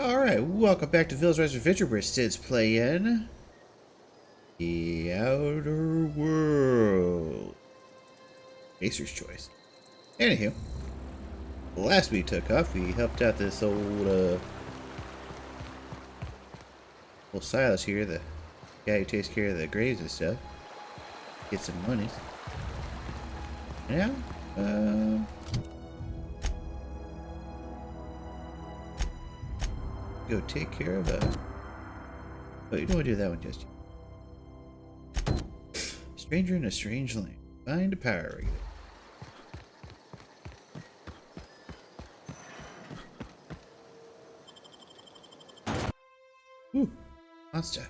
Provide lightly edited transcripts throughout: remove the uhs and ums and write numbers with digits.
Alright, welcome back to Phil's Rise Adventure, where Sid's playing The Outer World. Acer's Choice. Anywho, last we took off, we helped out this old Silas here, the guy who takes care of the graves and stuff. Get some monies. Now, go take care of oh, you don't want to do that one just yet. Stranger in a strange land. Find a power regulator. Ooh, monster.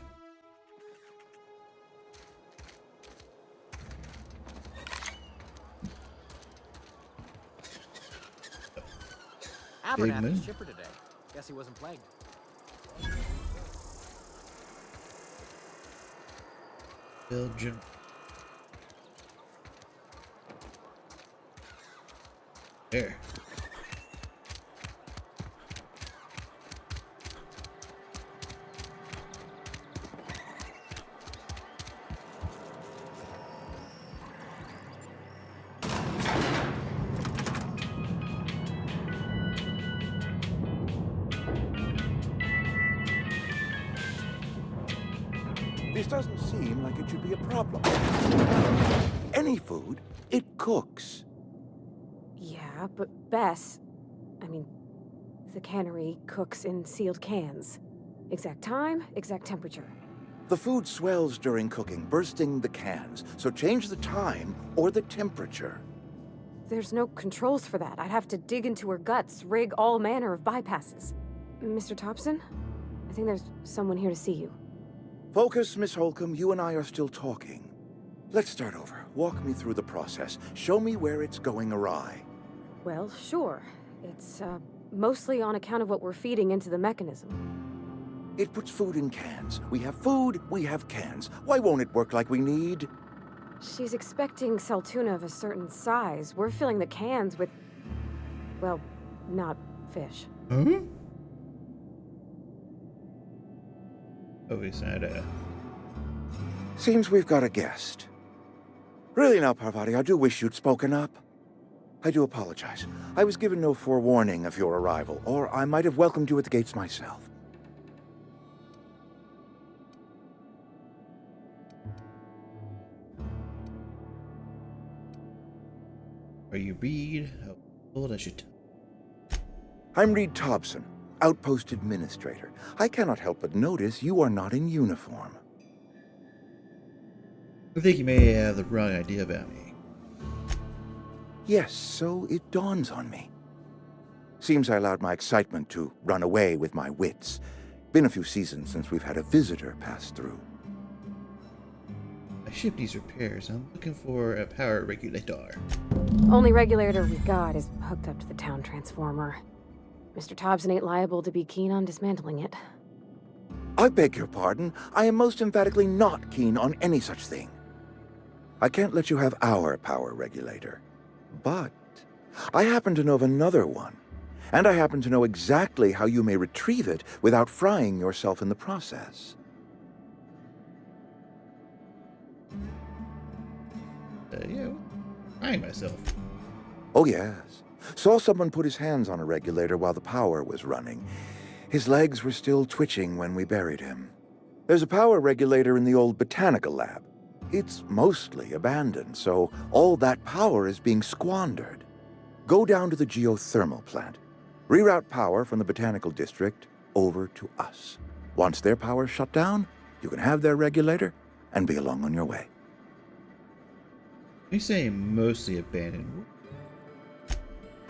Abernathy's chipper today. Guess he wasn't plagued. Belgium. There. This doesn't seem like it should be a problem. Any food, it cooks. Yeah, but Bess, the cannery cooks in sealed cans. Exact time, exact temperature. The food swells during cooking, bursting the cans, so change the time or the temperature. There's no controls for that. I'd have to dig into her guts, rig all manner of bypasses. Mr. Thompson? I think there's someone here to see you. Focus, Miss Holcomb. You and I are still talking. Let's start over. Walk me through the process. Show me where it's going awry. Well, sure. It's, mostly on account of what we're feeding into the mechanism. It puts food in cans. We have food, we have cans. Why won't it work like we need? She's expecting Saltuna of a certain size. We're filling the cans with, well, not fish. Huh? Oh, he's not Seems we've got a guest. Really now, Parvati, I do wish you'd spoken up. I do apologize. I was given no forewarning of your arrival, or I might have welcomed you at the gates myself. Are you Reed? How old I should I'm Reed Thompson, Outpost Administrator. I cannot help but notice you are not in uniform. I think you may have the wrong idea about me. Yes, so it dawns on me. Seems I allowed my excitement to run away with my wits. Been a few seasons since we've had a visitor pass through. My ship needs repairs. I'm looking for a power regulator. Only regulator we got is hooked up to the town transformer. Mr. Thompson ain't liable to be keen on dismantling it. I beg your pardon. I am most emphatically not keen on any such thing. I can't let you have our power regulator. But I happen to know of another one. And I happen to know exactly how you may retrieve it without frying yourself in the process. Yeah, I myself. Oh, yes. Saw someone put his hands on a regulator while the power was running. His legs were still twitching when we buried him. There's a power regulator in the old botanical lab. It's mostly abandoned, so all that power is being squandered. Go down to the geothermal plant. Reroute power from the botanical district over to us. Once their power's shut down, you can have their regulator and be along on your way. You say mostly abandoned.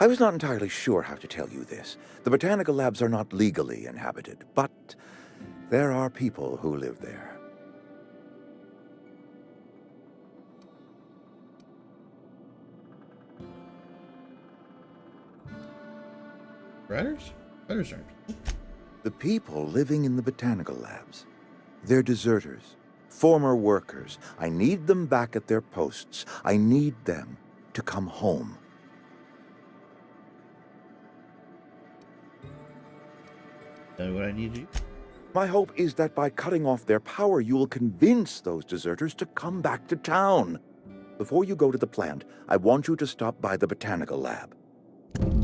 I was not entirely sure how to tell you this. The botanical labs are not legally inhabited, but there are people who live there. Riders? Riders aren't people. The people living in the botanical labs. They're deserters, former workers. I need them back at their posts. I need them to come home. Done what I need to do. My hope is that by cutting off their power, you will convince those deserters to come back to town. Before you go to the plant, I want you to stop by the botanical lab.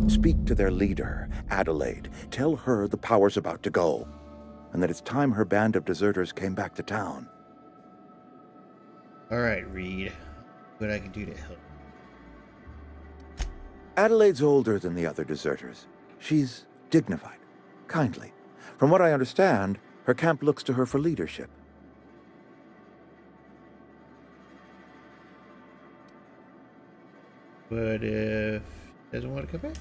Speak to their leader, Adelaide. Tell her the power's about to go, and that it's time her band of deserters came back to town. All right, Reed. What I can do to help. Adelaide's older than the other deserters. She's dignified, kindly. From what I understand, her camp looks to her for leadership. But if she doesn't want to come back?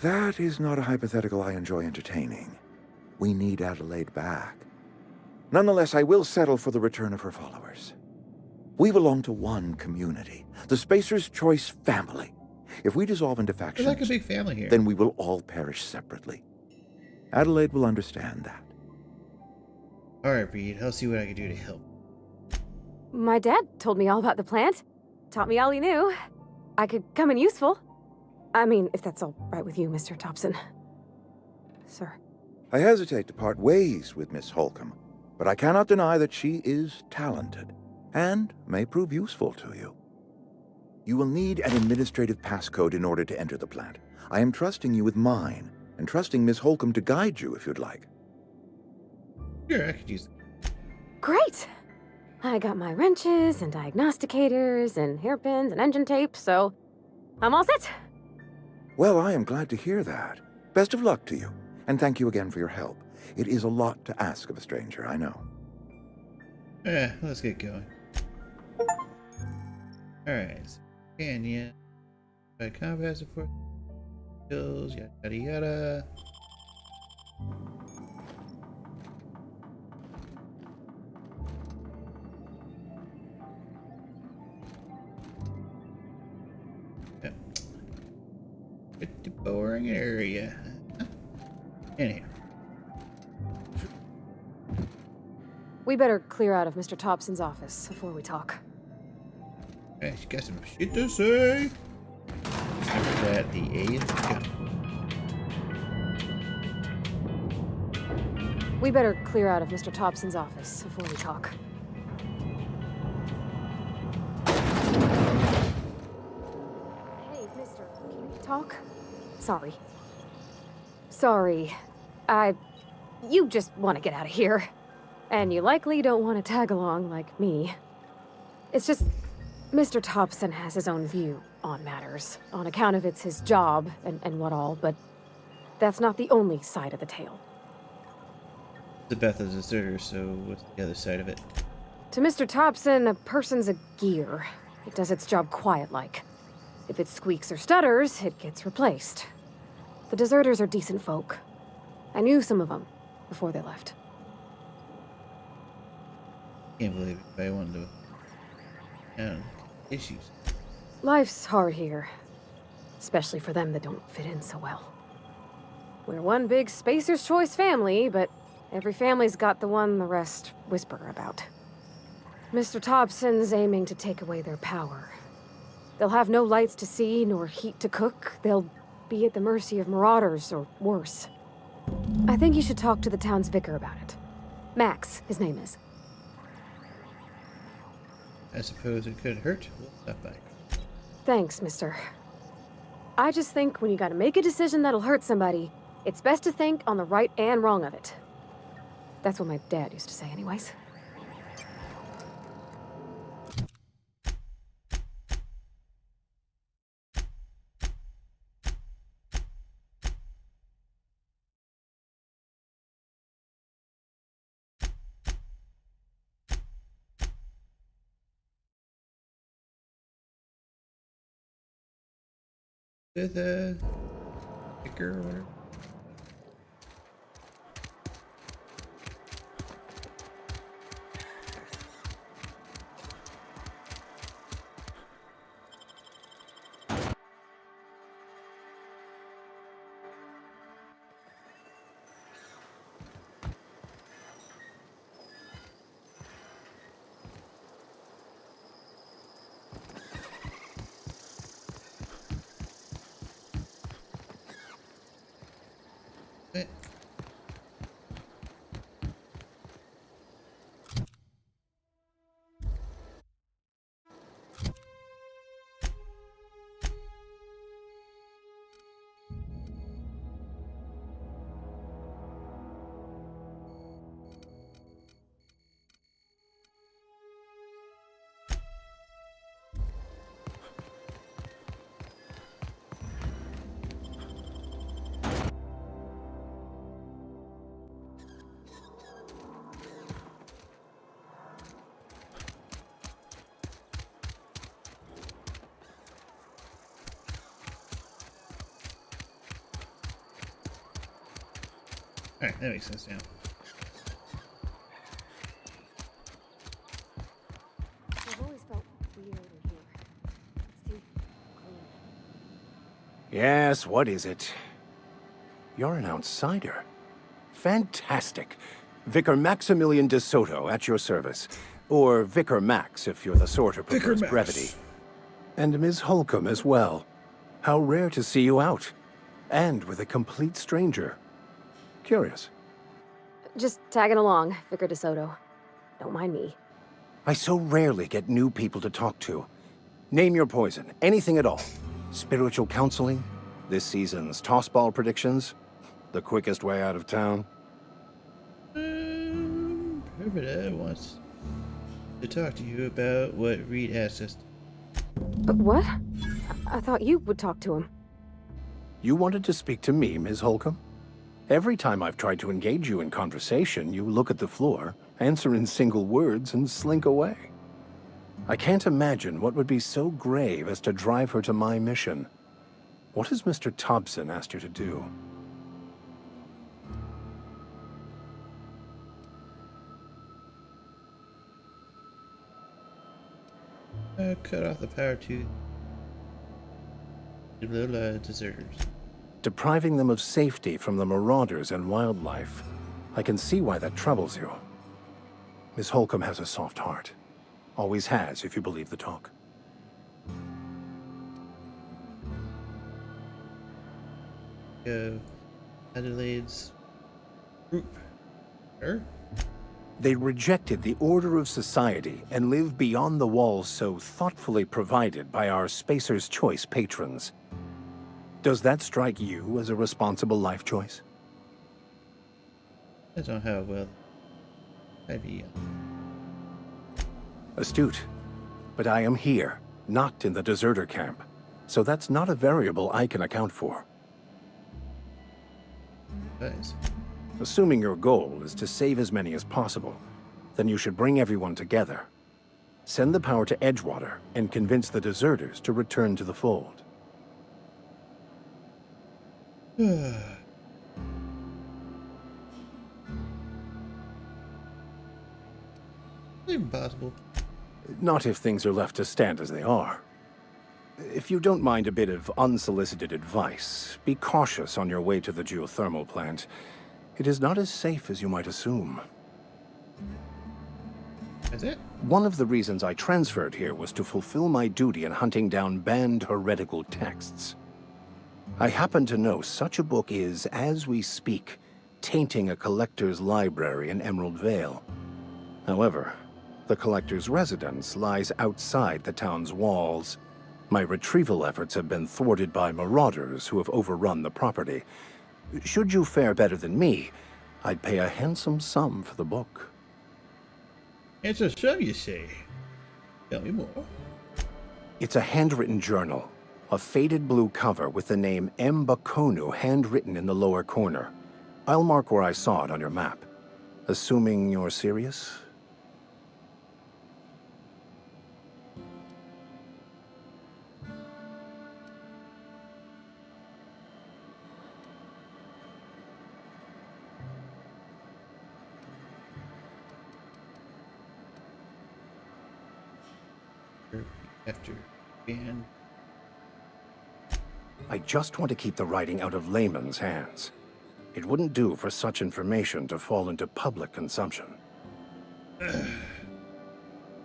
That is not a hypothetical I enjoy entertaining. We need Adelaide back. Nonetheless, I will settle for the return of her followers. We belong to one community, the Spacer's Choice family. If we dissolve into There's factions, like a big family here. then we will all perish separately. Adelaide will understand that. All right, Reed. I'll see what I can do to help. My dad told me all about the plant. Taught me all he knew. I could come in useful. I mean, if that's all right with you, Mr. Thompson. Sir. I hesitate to part ways with Miss Holcomb, but I cannot deny that she is talented and may prove useful to you. You will need an administrative passcode in order to enter the plant. I am trusting you with mine, and trusting Miss Holcomb to guide you if you'd like. Sure, I could use it. Great! I got my wrenches and diagnosticators and hairpins and engine tape, so I'm all set. Well, I am glad to hear that. Best of luck to you, and thank you again for your help. It is a lot to ask of a stranger, I know. Let's get going. Alright. Canyon. By combat support. Skills, yada yada yada. Yep. Pretty boring area. Anyhow. We better clear out of Mr. Thompson's office before we talk. Hey, she got some shit to say. Remember that the A is the We better clear out of Mr. Thompson's office before we talk. Hey, mister, can we talk? Sorry. Sorry. You just want to get out of here. And you likely don't want to tag along like me. It's just, Mr. Thompson has his own view on matters, on account of it's his job and what all, but that's not the only side of the tale. The Beth is a deserter, so what's the other side of it? To Mr. Thompson, a person's a gear. It does its job quiet-like. If it squeaks or stutters, it gets replaced. The deserters are decent folk. I knew some of them before they left. Can't believe it, but I wanted to. Issues. Life's hard here. Especially for them that don't fit in so well. We're one big Spacer's Choice family, but every family's got the one the rest whisper about. Mr. Thompson's aiming to take away their power. They'll have no lights to see, nor heat to cook. They'll be at the mercy of marauders, or worse. I think you should talk to the town's vicar about it. Max, his name is. I suppose it could hurt. We'll stop by. Thanks, mister. I just think when you gotta make a decision that'll hurt somebody, it's best to think on the right and wrong of it. That's what my dad used to say anyways. With a sticker or whatever. Alright, that makes sense now. I've always felt weird in here. It's too clean. Yes, what is it? You're an outsider. Fantastic. Vicar Maximilian de Soto at your service. Or Vicar Max if you're the sort who Vicar prefers Max. brevity. And Ms. Holcomb as well. How rare to see you out. And with a complete stranger. Curious. Just tagging along, Vicar DeSoto. Don't mind me. I so rarely get new people to talk to. Name your poison, anything at all. Spiritual counseling, this season's tossball predictions, the quickest way out of town. Hermida wants to talk to you about what Reed asked us. What? I thought you would talk to him. You wanted to speak to me, Ms. Holcomb? Every time I've tried to engage you in conversation, you look at the floor, answer in single words, and slink away. I can't imagine what would be so grave as to drive her to my mission. What has Mr. Thompson asked you to do? Cut off the power to the Lola deserters. Depriving them of safety from the marauders and wildlife. I can see why that troubles you. Miss Holcomb has a soft heart. Always has, if you believe the talk. Adelaide's group. Her? They rejected the order of society and live beyond the walls so thoughtfully provided by our Spacer's Choice patrons. Does that strike you as a responsible life choice? Depends on how well I'd be. Astute. But I am here, not in the deserter camp. So that's not a variable I can account for. Guys. Assuming your goal is to save as many as possible, then you should bring everyone together. Send the power to Edgewater and convince the deserters to return to the fold. Impossible. Not if things are left to stand as they are. If you don't mind a bit of unsolicited advice, be cautious on your way to the geothermal plant. It is not as safe as you might assume. That's it? One of the reasons I transferred here was to fulfill my duty in hunting down banned heretical texts. I happen to know such a book is, as we speak, tainting a collector's library in Emerald Vale. However, the collector's residence lies outside the town's walls. My retrieval efforts have been thwarted by marauders who have overrun the property. Should you fare better than me, I'd pay a handsome sum for the book. It's a sum, you say. Tell me more. It's a handwritten journal, a faded blue cover with the name M. Bakonu handwritten in the lower corner. I'll mark where I saw it on your map. Assuming you're serious? After band. I just want to keep the writing out of layman's hands. It wouldn't do for such information to fall into public consumption.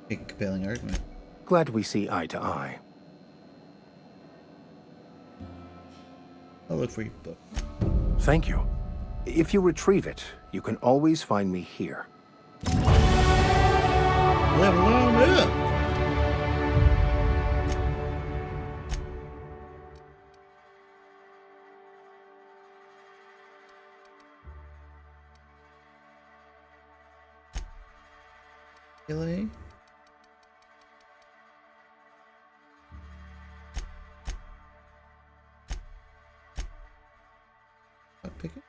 Big compelling argument. Glad we see eye to eye. I'll look for your book. Thank you. If you retrieve it, you can always find me here. Level on up! Killing. I'll pick it.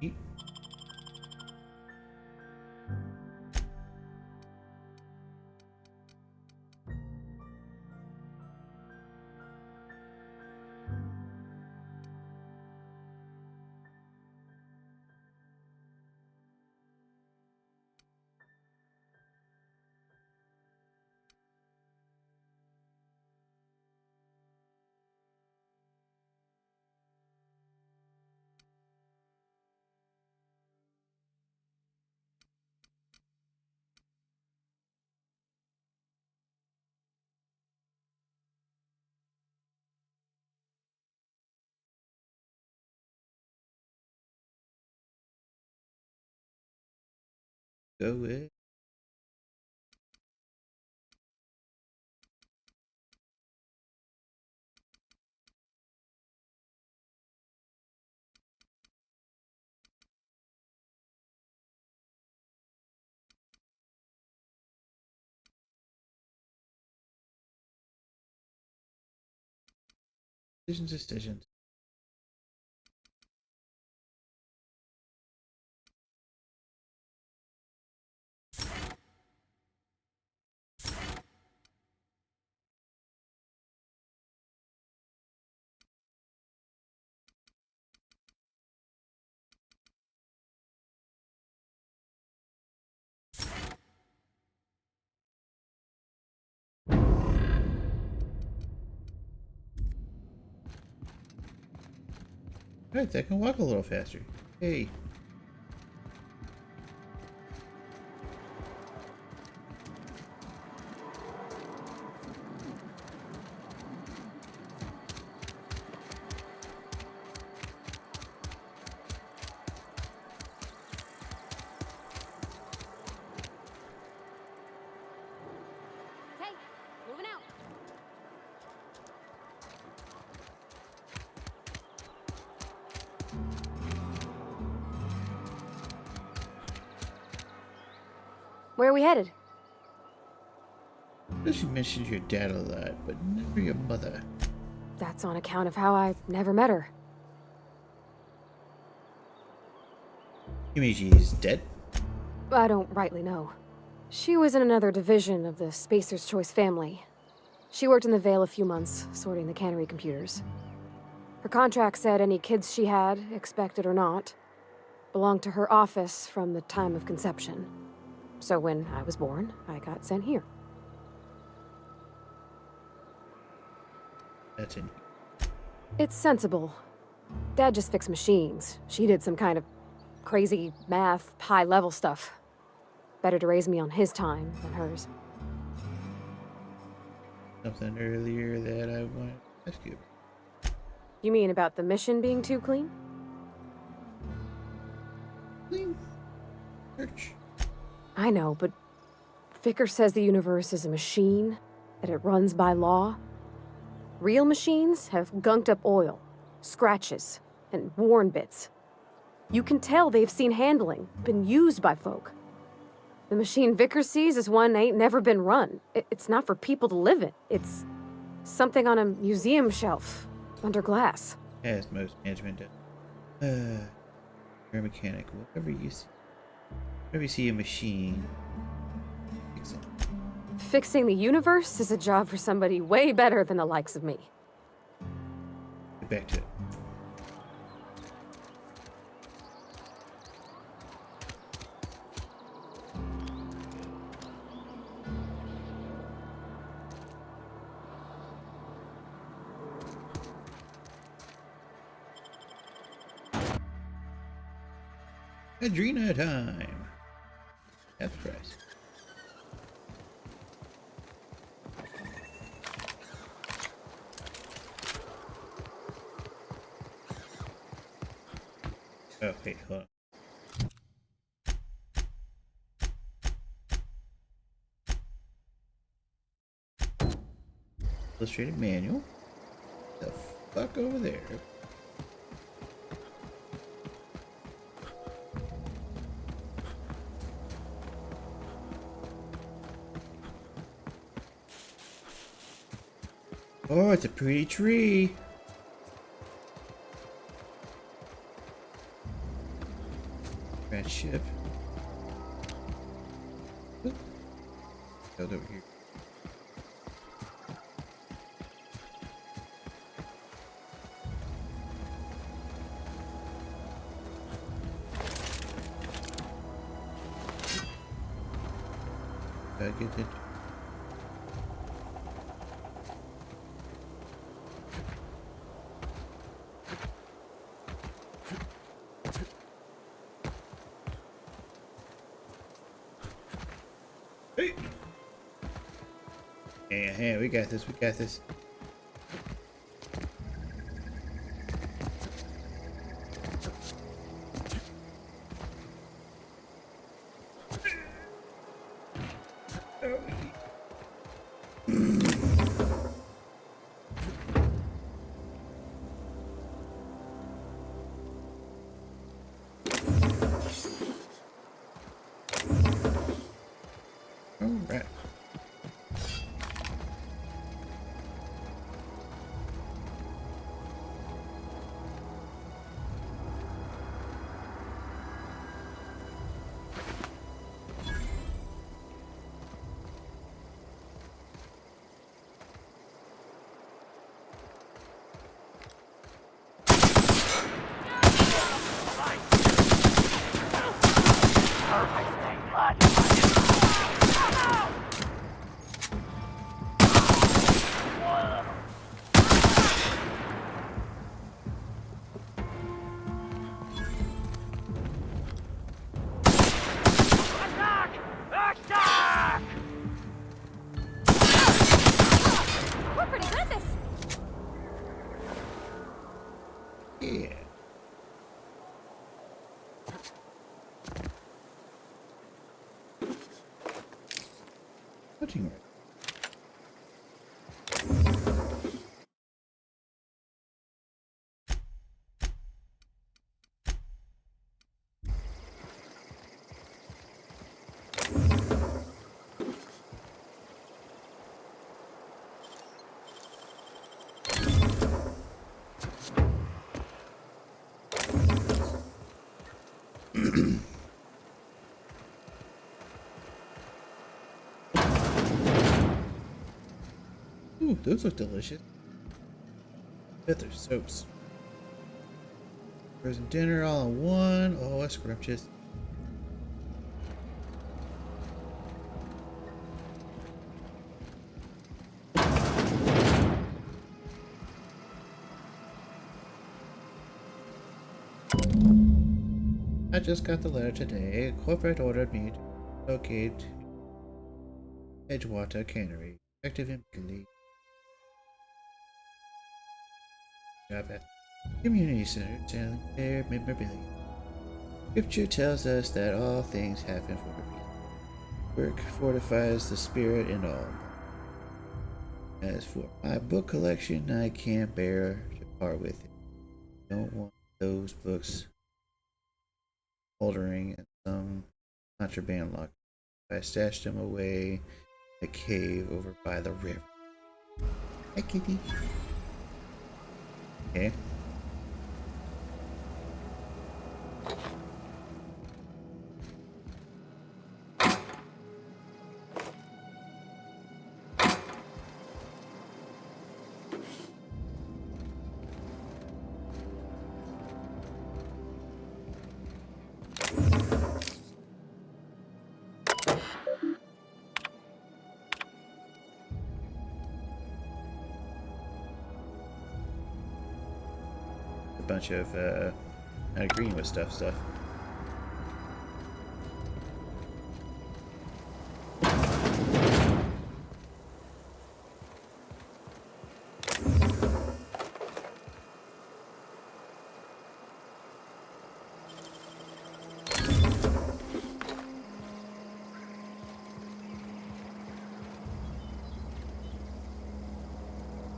Yeet. Go with. Decisions. Alright, that can walk a little faster. Hey. Okay, moving out. Where are we headed? You mentioned your dad a lot, but never your mother. That's on account of how I never met her. You mean she's dead? I don't rightly know. She was in another division of the Spacer's Choice family. She worked in the Vale a few months, sorting the cannery computers. Her contract said any kids she had, expected or not, belonged to her office from the time of conception. So when I was born, I got sent here. That's in. It's sensible. Dad just fixed machines. She did some kind of crazy math, high-level stuff. Better to raise me on his time than hers. Something earlier that I want to ask you. You mean about the mission being too clean? Clean church. I know, but Vicker says the universe is a machine, that it runs by law. Real machines have gunked up oil, scratches, and worn bits. You can tell they've seen handling, been used by folk. The machine Vicker sees is one ain't never been run. It's not for people to live in. It's something on a museum shelf, under glass. As most management does. You're a mechanic. Whenever you see a machine, fix it. Fixing the universe is a job for somebody way better than the likes of me. Get back to it. Adrena time. Half price. Oh, wait, hold on. Illustrated manual. The fuck over there? Oh, it's a pretty tree. Red ship. Oop. Go over here. Get it. Hey. Yeah, we got this. We got this. Alright. We're pretty good at this. Yeah. Hunting right. Ooh, those look delicious. Bet they're soaps. Frozen dinner all in one. Oh, that's scrumptious. I just got the letter today. Corporate ordered me to locate Edgewater Cannery, effective immediately. Job at Community Center, selling their memorabilia. Scripture tells us that all things happen for a reason. Work fortifies the spirit in all. As for my book collection, I can't bear to part with it. I don't want those books moldering in some contraband locker. I stashed them away in a cave over by the river. Hi, kitty. Okay. A bunch of not agreeing with stuff.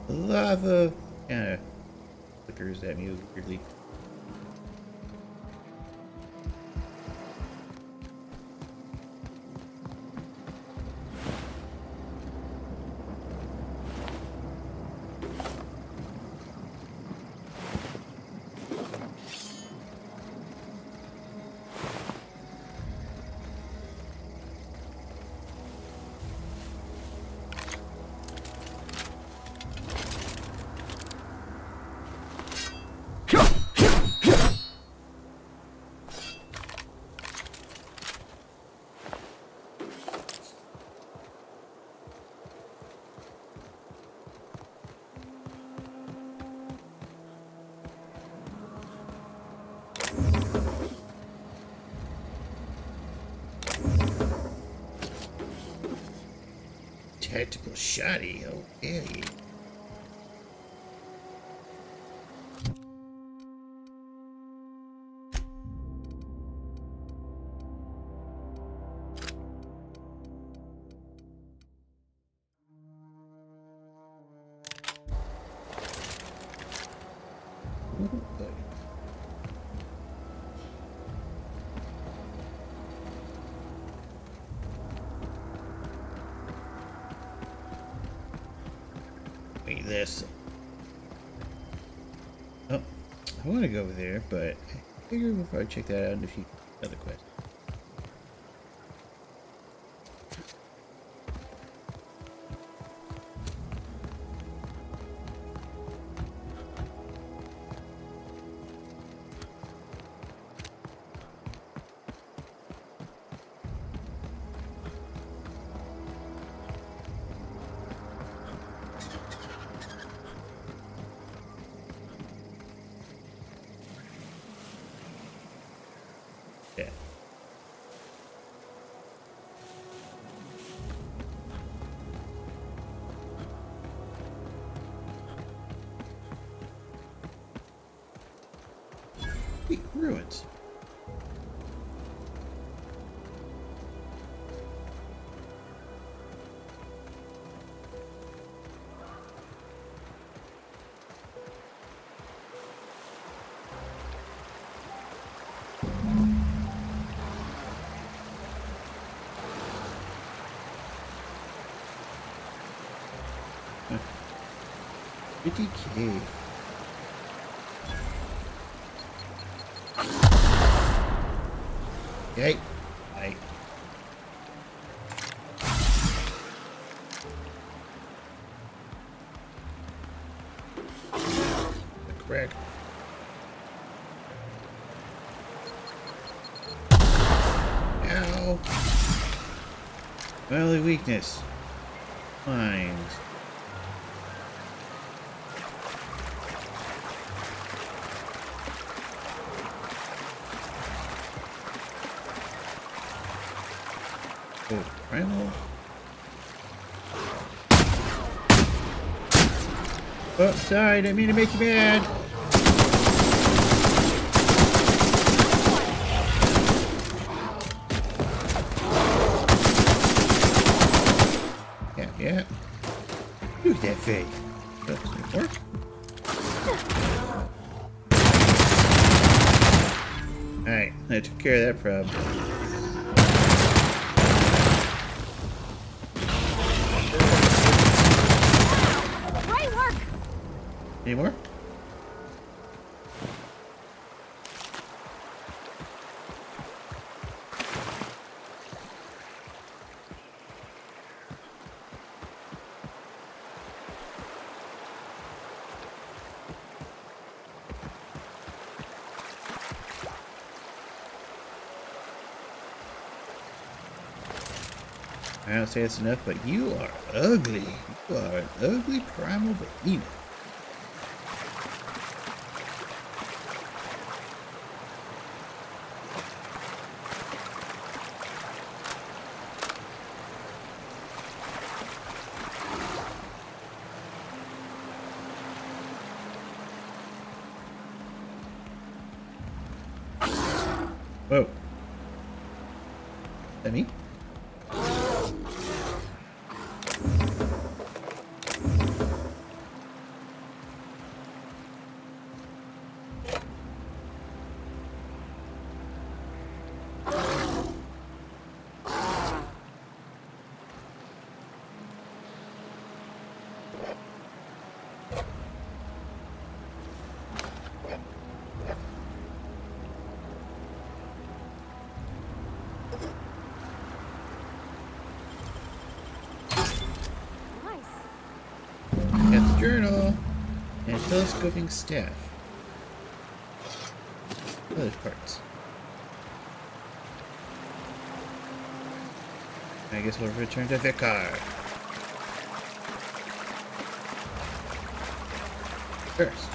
Lava kind of flickers at me weirdly. Tactical shoddy. Okay. Wait, this. Oh, I want to go over there, but I figure we'll probably check that out in a few other quests. Yeah. Wait, ruins. Pretty cave. Yay. Right. Correct. Ow. Well, weakness. Mind. Oh, primal. Oh, sorry, didn't mean to make you mad. Yeah, yeah. Look at that thing. Does it work? Alright, I took care of that problem. Any more? I don't say it's enough, but you are ugly. You are an ugly primal behemoth. Whoa. Is that me? Got the journal and a telescoping staff. Other parts. I guess we'll return to Vicar. First.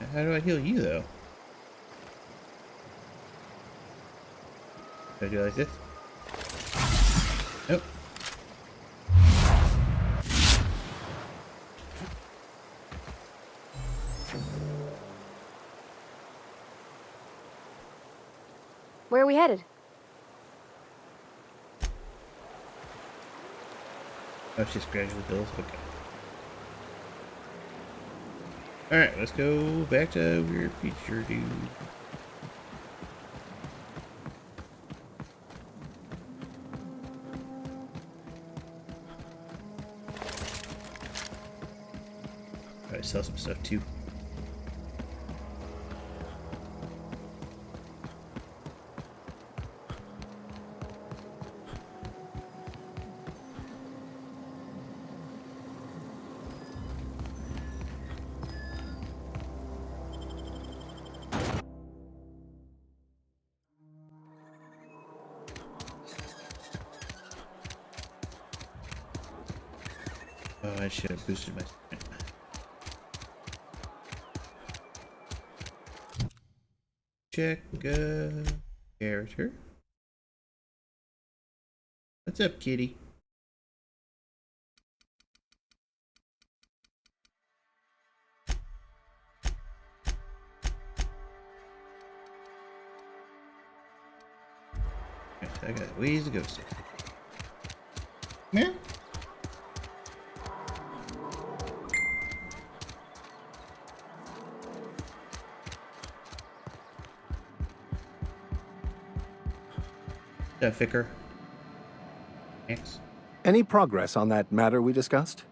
How do I heal you, though? Do I do it like this? Nope. Where are we headed? Oh, it's just gradual builds. Okay. Alright, let's go back to Weird Feature Dude. Alright, sell some stuff too. Oh, I should have boosted my strength. Check character. What's up, kitty? Right, I got ways to go still. Yeah. Vicar. Thanks. Any progress on that matter we discussed?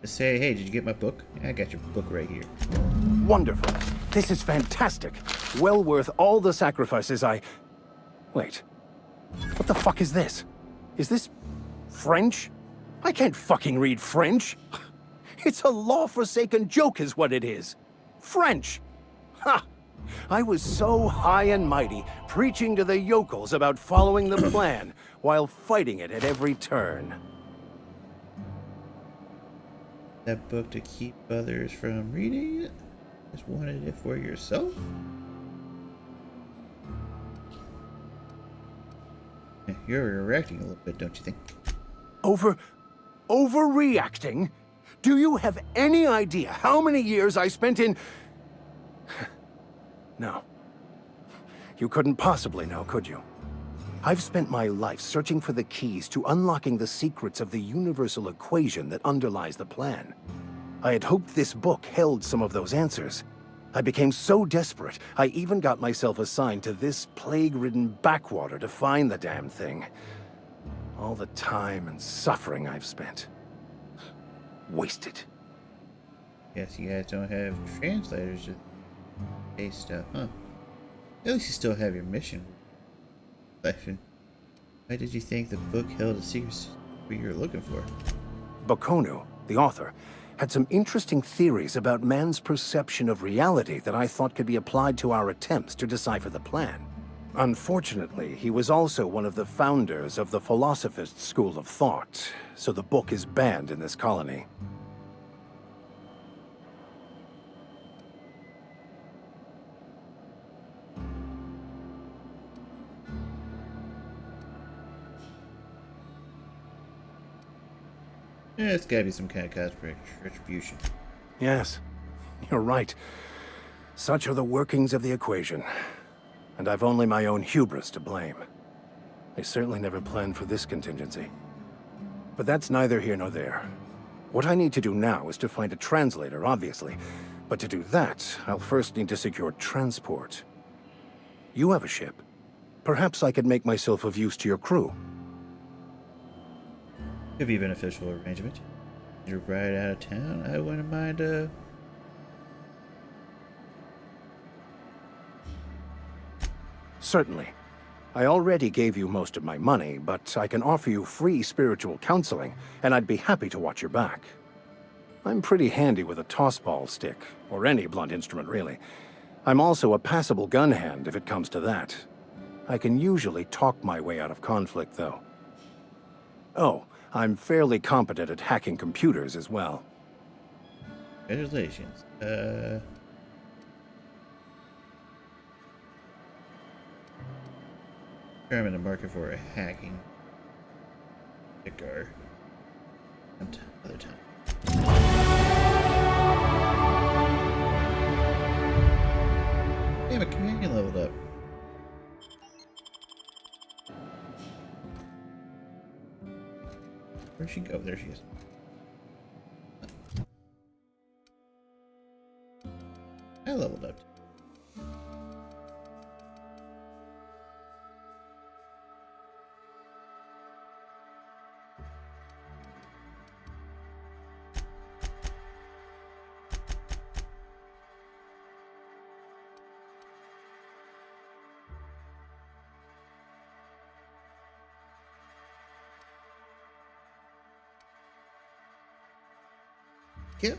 Just say, hey, did you get my book? I got your book right here. Wonderful. This is fantastic. Well worth all the sacrifices I... Wait. What the fuck is this? Is this... French? I can't fucking read French. It's a law-forsaken joke is what it is. French. Ha! I was so high and mighty, preaching to the yokels about following the plan, while fighting it at every turn. That book to keep others from reading it? Just wanted it for yourself? You're reacting a little bit, don't you think? Overreacting? Do you have any idea how many years I spent in... No. You couldn't possibly know, could you? I've spent my life searching for the keys to unlocking the secrets of the universal equation that underlies the plan. I had hoped this book held some of those answers. I became so desperate, I even got myself assigned to this plague-ridden backwater to find the damn thing. All the time and suffering I've spent. Wasted. Guess you guys don't have translators to say stuff, huh? At least you still have your mission. Why did you think the book held the secrets what you were looking for? Bakonu, the author, had some interesting theories about man's perception of reality that I thought could be applied to our attempts to decipher the plan. Unfortunately, he was also one of the founders of the Philosophist School of Thought, so the book is banned in this colony. Yeah, it's gotta be some kind of cosmic retribution. Yes, you're right. Such are the workings of the equation. And I've only my own hubris to blame. I certainly never planned for this contingency. But that's neither here nor there. What I need to do now is to find a translator, obviously. But to do that, I'll first need to secure transport. You have a ship. Perhaps I could make myself of use to your crew. Could be a beneficial arrangement. You're right out of town. I wouldn't mind, Certainly. I already gave you most of my money, but I can offer you free spiritual counseling, and I'd be happy to watch your back. I'm pretty handy with a tossball stick, or any blunt instrument, really. I'm also a passable gun hand, if it comes to that. I can usually talk my way out of conflict, though. Oh, I'm fairly competent at hacking computers as well. Congratulations. I'm in the market for a hacking vicar. Another time. Damn, a companion leveled up. Where'd she go? There she is. I leveled up. Yeah.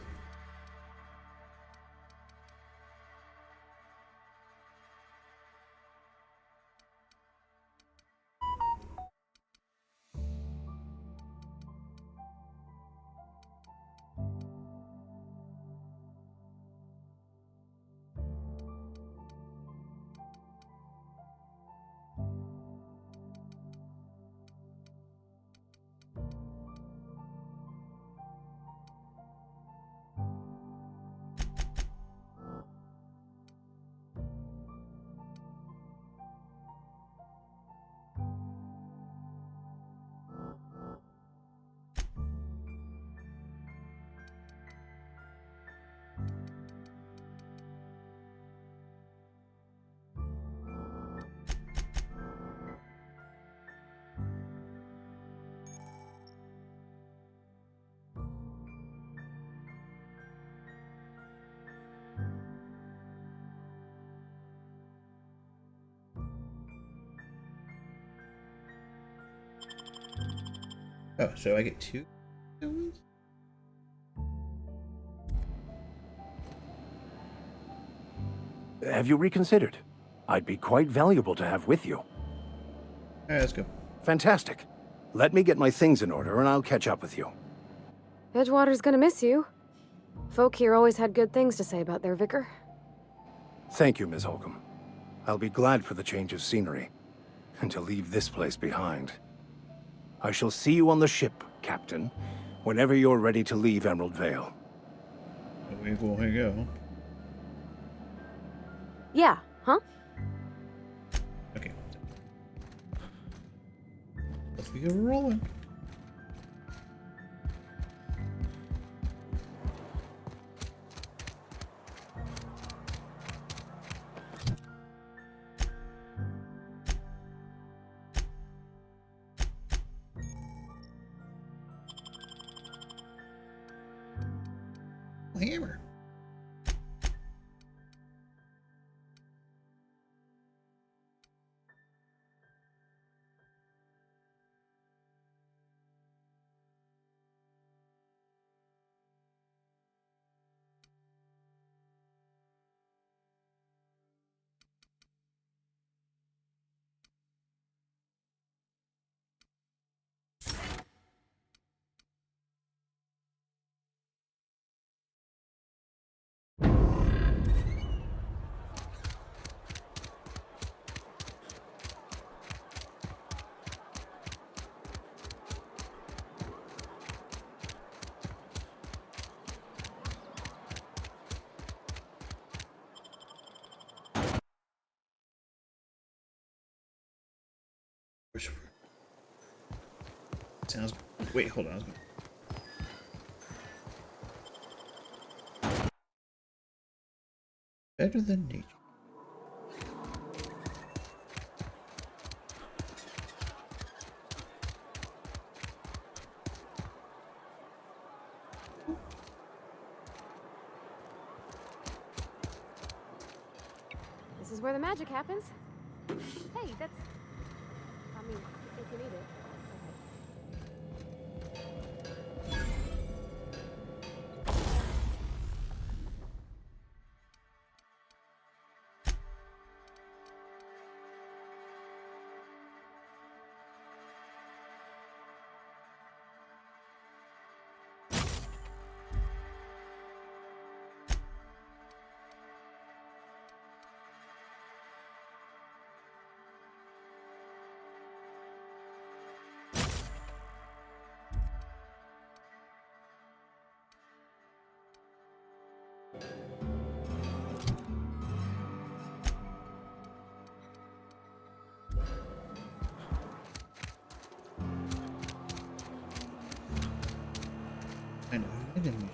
Oh, so I get 2 ones? Have you reconsidered? I'd be quite valuable to have with you. Alright, let's go. Fantastic. Let me get my things in order and I'll catch up with you. Edgewater's gonna miss you. Folk here always had good things to say about their vicar. Thank you, Ms. Holcomb. I'll be glad for the change of scenery, and to leave this place behind. I shall see you on the ship, Captain, whenever you're ready to leave Emerald Vale. We will hang out. Yeah, huh? Okay. Let's get rolling. Hammer. Sounds. Wait, hold on. Better than nature. This is where the magic happens. Hey, that's... I mean, if you need it. didn't.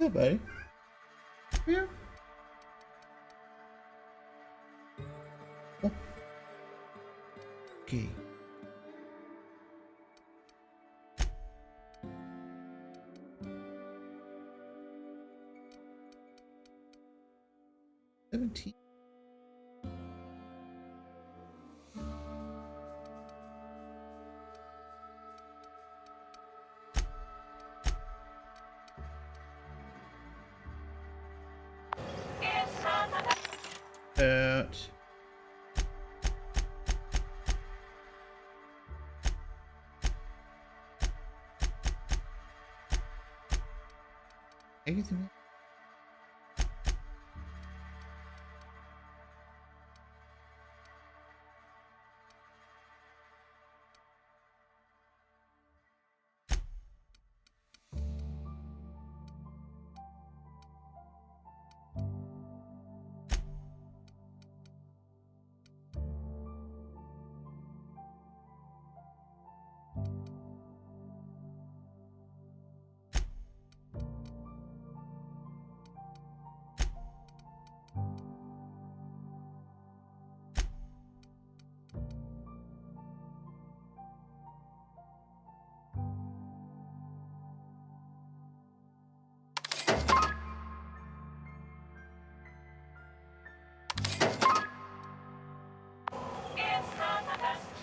Hey, buddy. Here. Oh. Okay. $17. Out. Anything?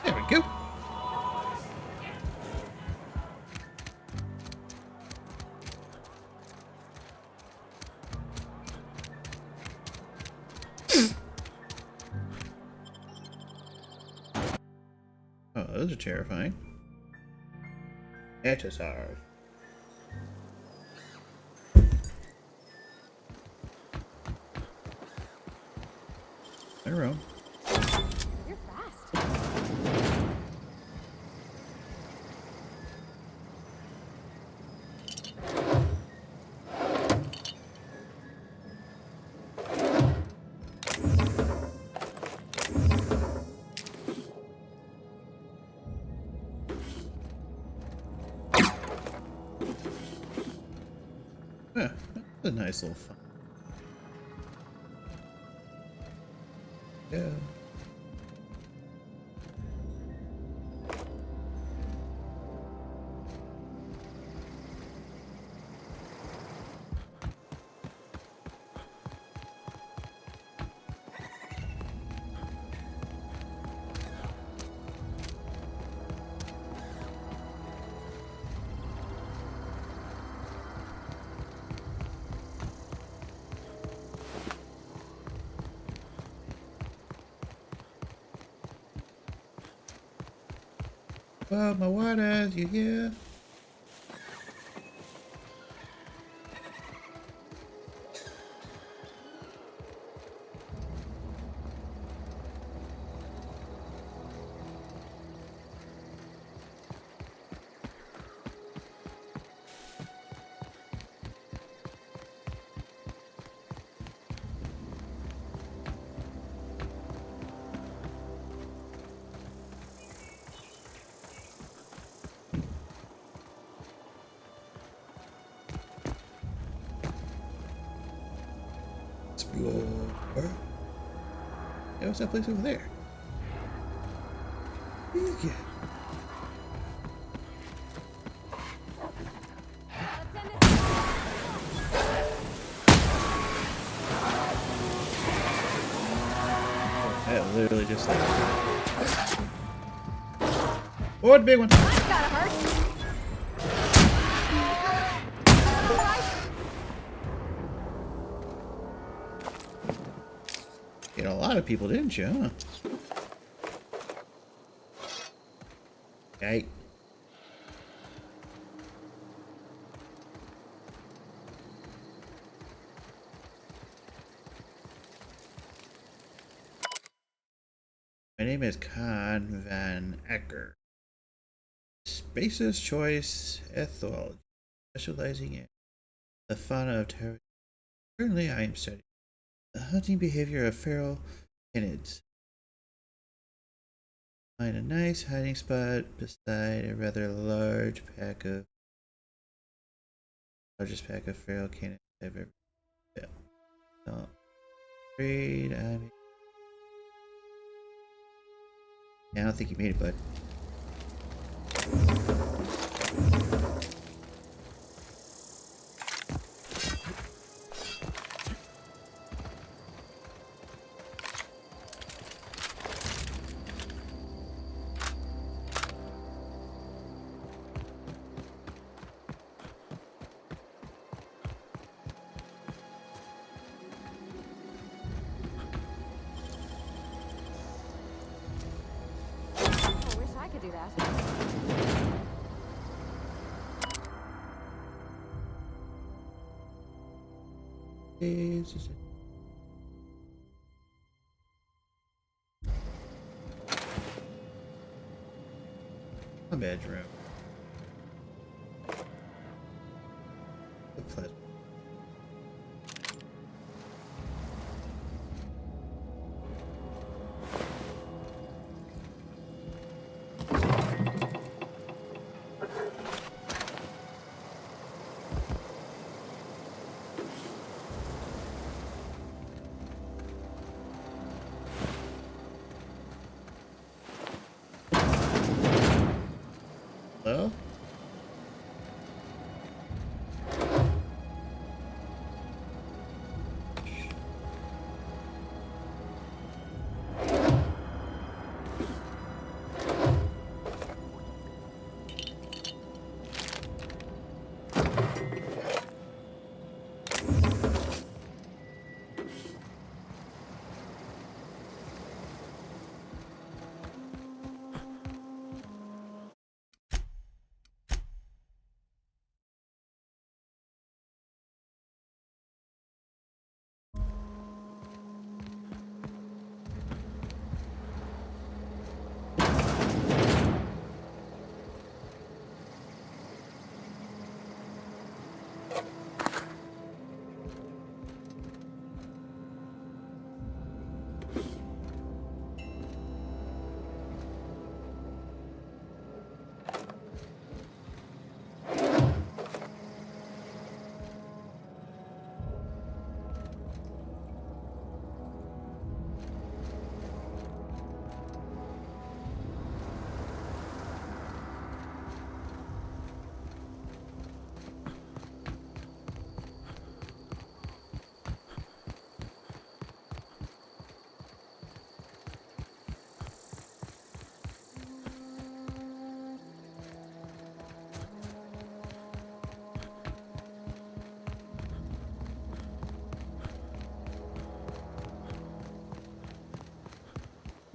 There we go. Oh, those are terrifying. Etisar. in a room. You're fast. Huh, that's a nice little fun. Yeah. Well, my water, you here? Explore. Yeah, what's that place over there? Yeah. That literally just like. Oh, the big one! Gotta hurt. You know, a lot of people, didn't you, huh? Okay. My name is Khan Van Acker. Spacer's Choice Ethology, specializing in the fauna of terror. Currently, I am studying the hunting behavior of feral canids. Find a nice hiding spot beside a rather largest pack of feral canids I've ever felt. Don't afraid I mean, I don't think you made it, bud. I wish I could do that. My bedroom. The pleasure. Hello?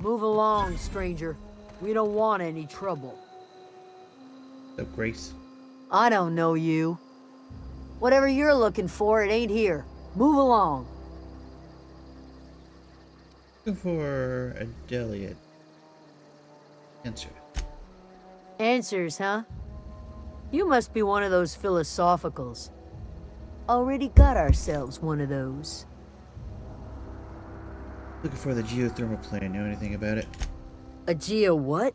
Move along, stranger. We don't want any trouble. So, Grace. I don't know you. Whatever you're looking for, it ain't here. Move along. Looking for a Delia. Answer. Answers, huh? You must be one of those philosophicals. Already got ourselves one of those. Looking for the geothermal plant. Know anything about it? A geo what?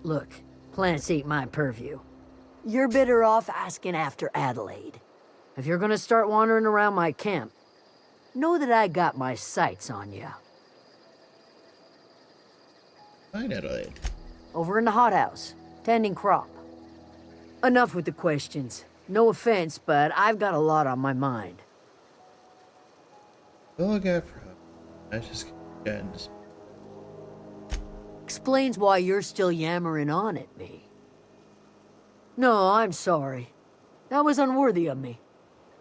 Look, plants ain't my purview. You're better off asking after Adelaide. If you're gonna start wandering around my camp, know that I got my sights on you. Find Adelaide. Over in the hothouse, tending crop. Enough with the questions. No offense, but I've got a lot on my mind. Well, I got problems. I just gotten this. Explains why you're still yammering on at me. No, I'm sorry. That was unworthy of me.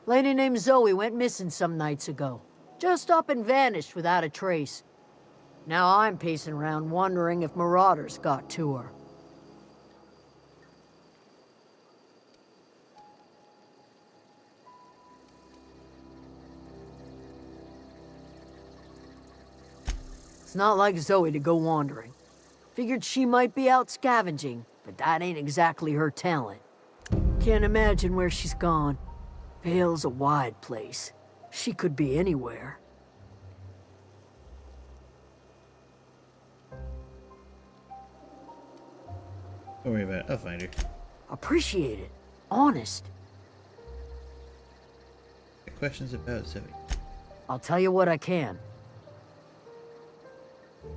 Lady named Zoe went missing some nights ago. Just up and vanished without a trace. Now I'm pacing around wondering if marauders got to her. It's not like Zoe to go wandering. Figured she might be out scavenging, but that ain't exactly her talent. Can't imagine where she's gone. Vale's a wide place. She could be anywhere. Don't worry about it. I'll find her. Appreciate it. Honest. Got questions about Zoe. I'll tell you what I can.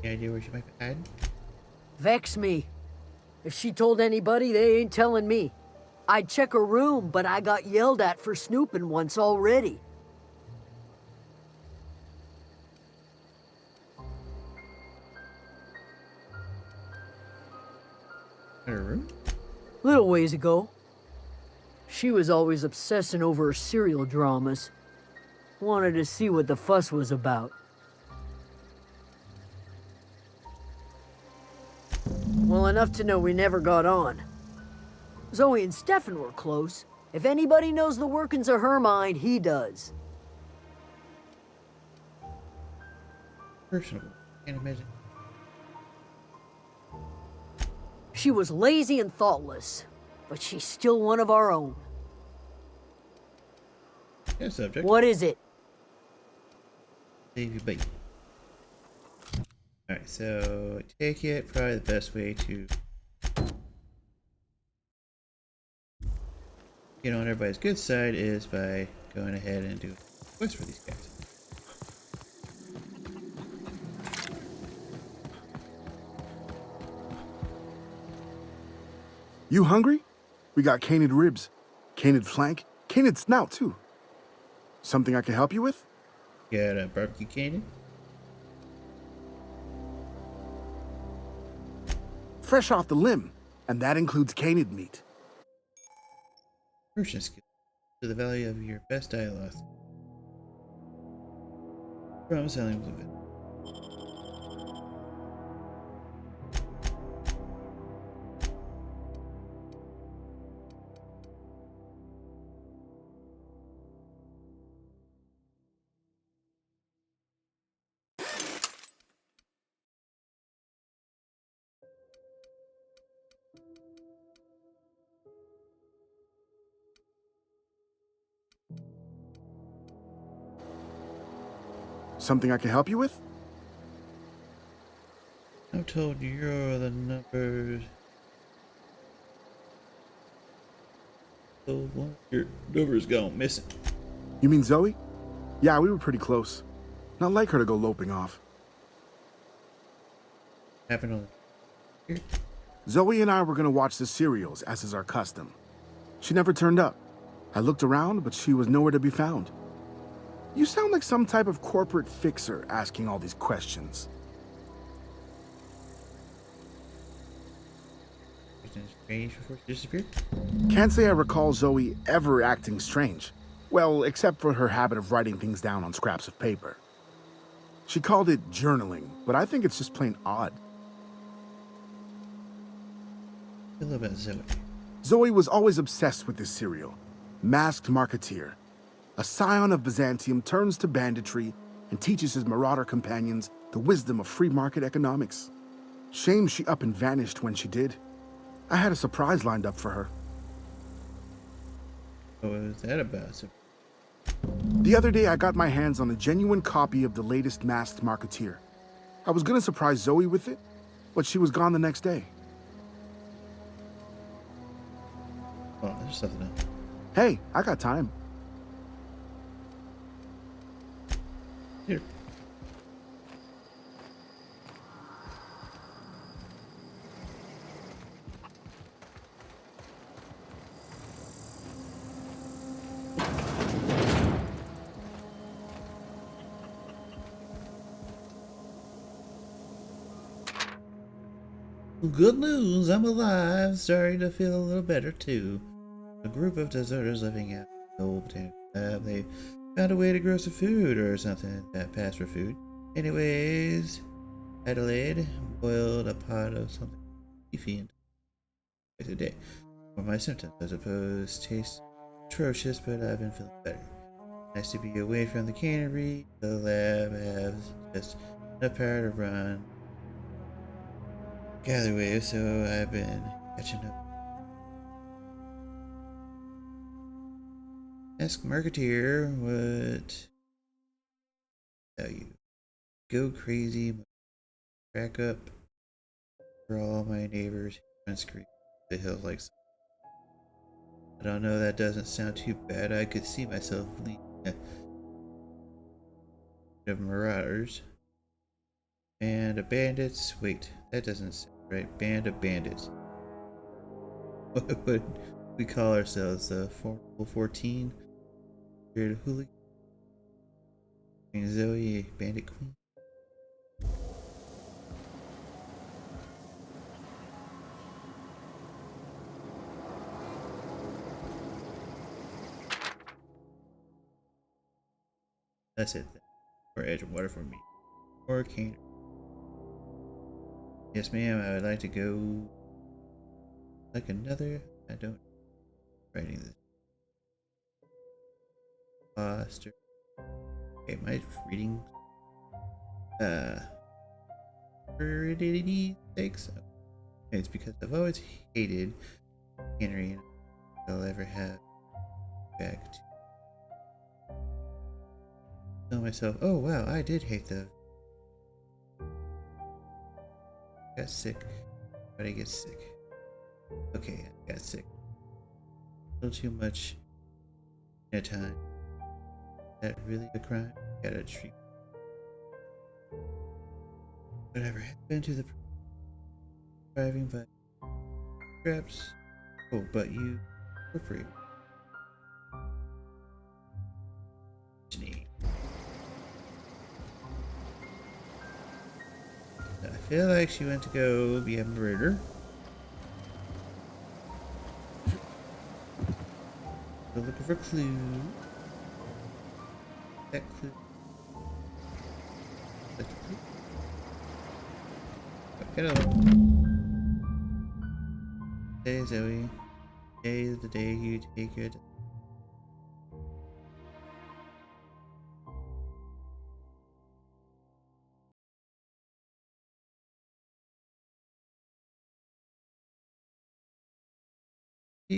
Any idea where she might be hiding? Vex me. If she told anybody, they ain't telling me. I'd check her room, but I got yelled at for snooping once already. In her room? Little ways ago. She was always obsessing over her serial dramas. Wanted to see what the fuss was about. Well, enough to know we never got on. Zoe and Stefan were close. If anybody knows the workings of her mind, he does. Personable. Can't imagine. She was lazy and thoughtless, but she's still one of our own. Yeah, subject. What is it? Leave you be. Alright, so take it. Probably the best way to get on everybody's good side is by going ahead and doing a quest for these guys. You hungry? We got canid ribs, canid flank, canid snout too. Something I can help you with? Got a barbecue cannon? Fresh off the limb, and that includes canid meat. Merchant skill. To the value of your best dialogue. From selling with it. Something I can help you with? I'm told you're the numbers. So one of your numbers gone missing. You mean Zoe? Yeah, we were pretty close. Not like her to go loping off. Happened on here. Zoe and I were gonna watch the serials, as is our custom. She never turned up. I looked around, but she was nowhere to be found. You sound like some type of corporate fixer asking all these questions. Strange before she disappeared. Can't say I recall Zoe ever acting strange. Well, except for her habit of writing things down on scraps of paper. She called it journaling, but I think it's just plain odd. A little about Zoe. Zoe was always obsessed with this serial, Masked Marketeer. A scion of Byzantium turns to banditry and teaches his marauder companions the wisdom of free market economics. Shame she up and vanished when she did. I had a surprise lined up for her. What was that about? So, The other day, I got my hands on a genuine copy of the latest Masked Marketeer. I was gonna surprise Zoe with it, but she was gone the next day. oh, there's something else. Hey, I got time. Here. Good news, I'm alive, starting to feel a little better too. A group of deserters living at the old botanical lab, they found a way to grow some food or something that passed for food. Anyways, Adelaide boiled a pot of something beefy and twice a day. For my symptoms, I suppose, taste atrocious, but I've been feeling better. Nice to be away from the cannery. The lab has just enough power to run gather waves, so I've been catching up. Ask Marketeer what tell you. Go crazy, crack up for all my neighbors and scream the hill like so. I don't know, that doesn't sound too bad. I could see myself leading of marauders and of bandits. Wait, that doesn't sound right. Band of bandits. What would we call ourselves? The Formidable 14? Weird hooligan? Zoe, bandit queen? That's it then. Or edge of water for me. Or cane. Yes, ma'am, I would like to go like another. I don't writing this. Foster. Okay, my reading pretty stakes. It's because I've always hated Henry and I'll ever have back to tell myself, oh wow, I did hate the got sick. But I get sick. Okay, I got sick. A little too much in a time. Is that really a crime? Gotta treat. Whatever happened to the driving by traps? Oh, but you were free. I feel like she went to go be a murderer. We're looking for clue. That clue. That's a clue. Get over. Today, Zoe. Today is the day you take it.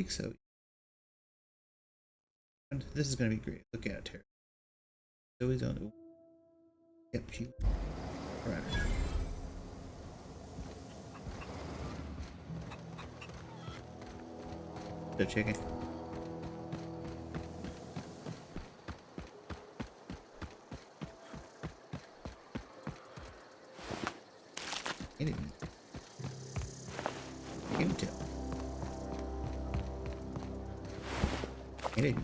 So and this is gonna be great. Look out here. Zoe's on the yep, she right. Stop checking. Get it. Give it to him. Get it.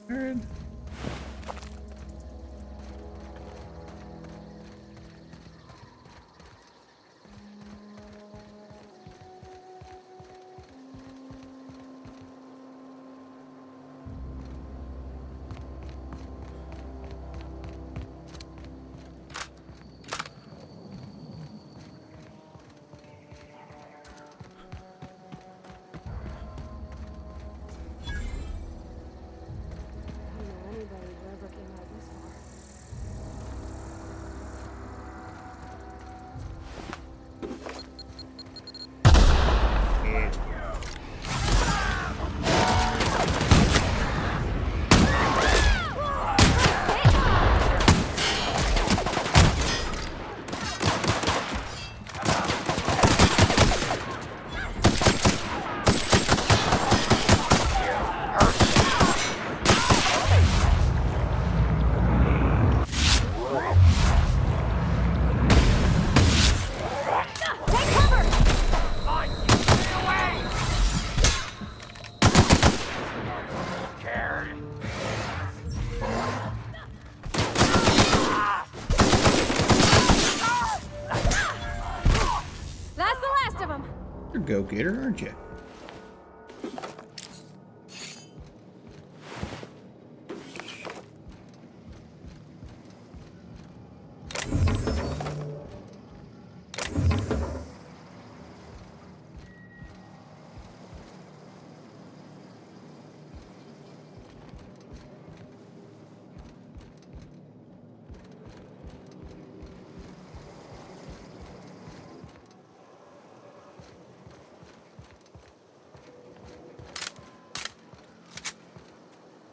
Turn. I don't know anybody who ever came out this far. Yeah. That's the last of them. You're a go-getter, aren't you?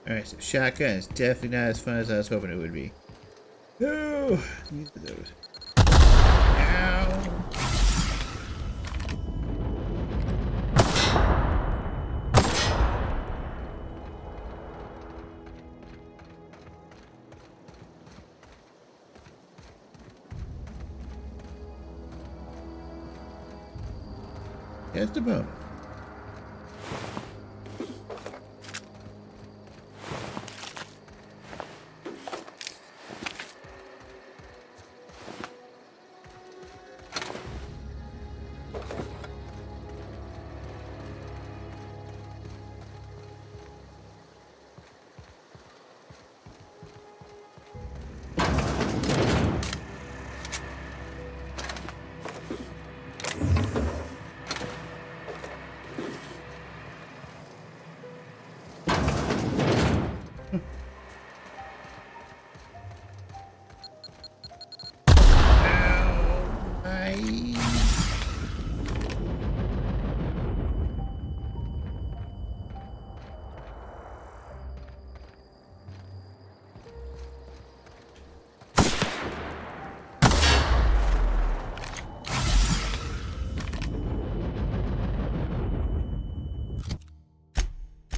Alright, so shotgun is definitely not as fun as I was hoping it would be. Oh, use those. Ow. That's the bone.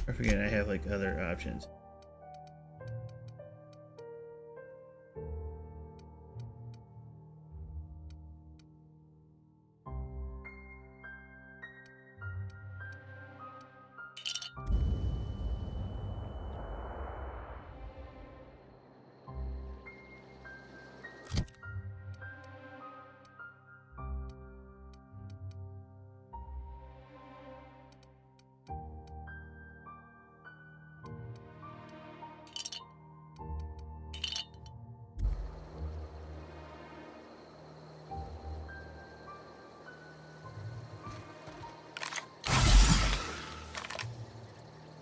I forget I have like other options.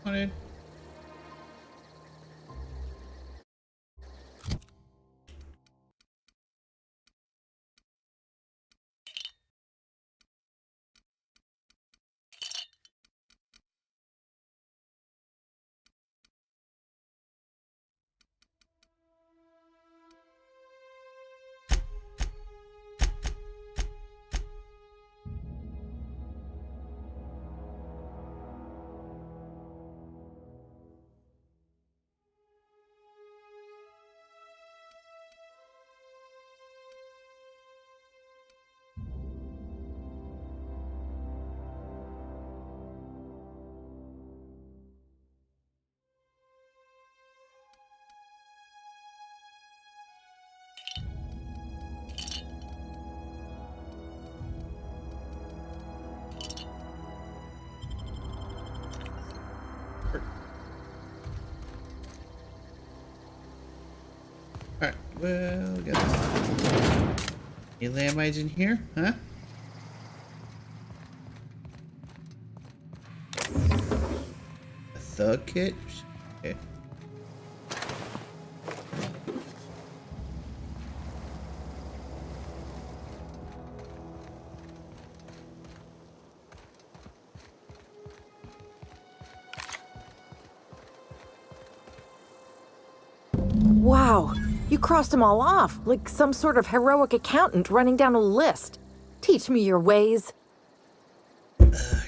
On in. Alright, well, we got this. Any landmines in here, huh? A thug kit? Okay. Wow, you crossed them all off, like some sort of heroic accountant running down a list. Teach me your ways.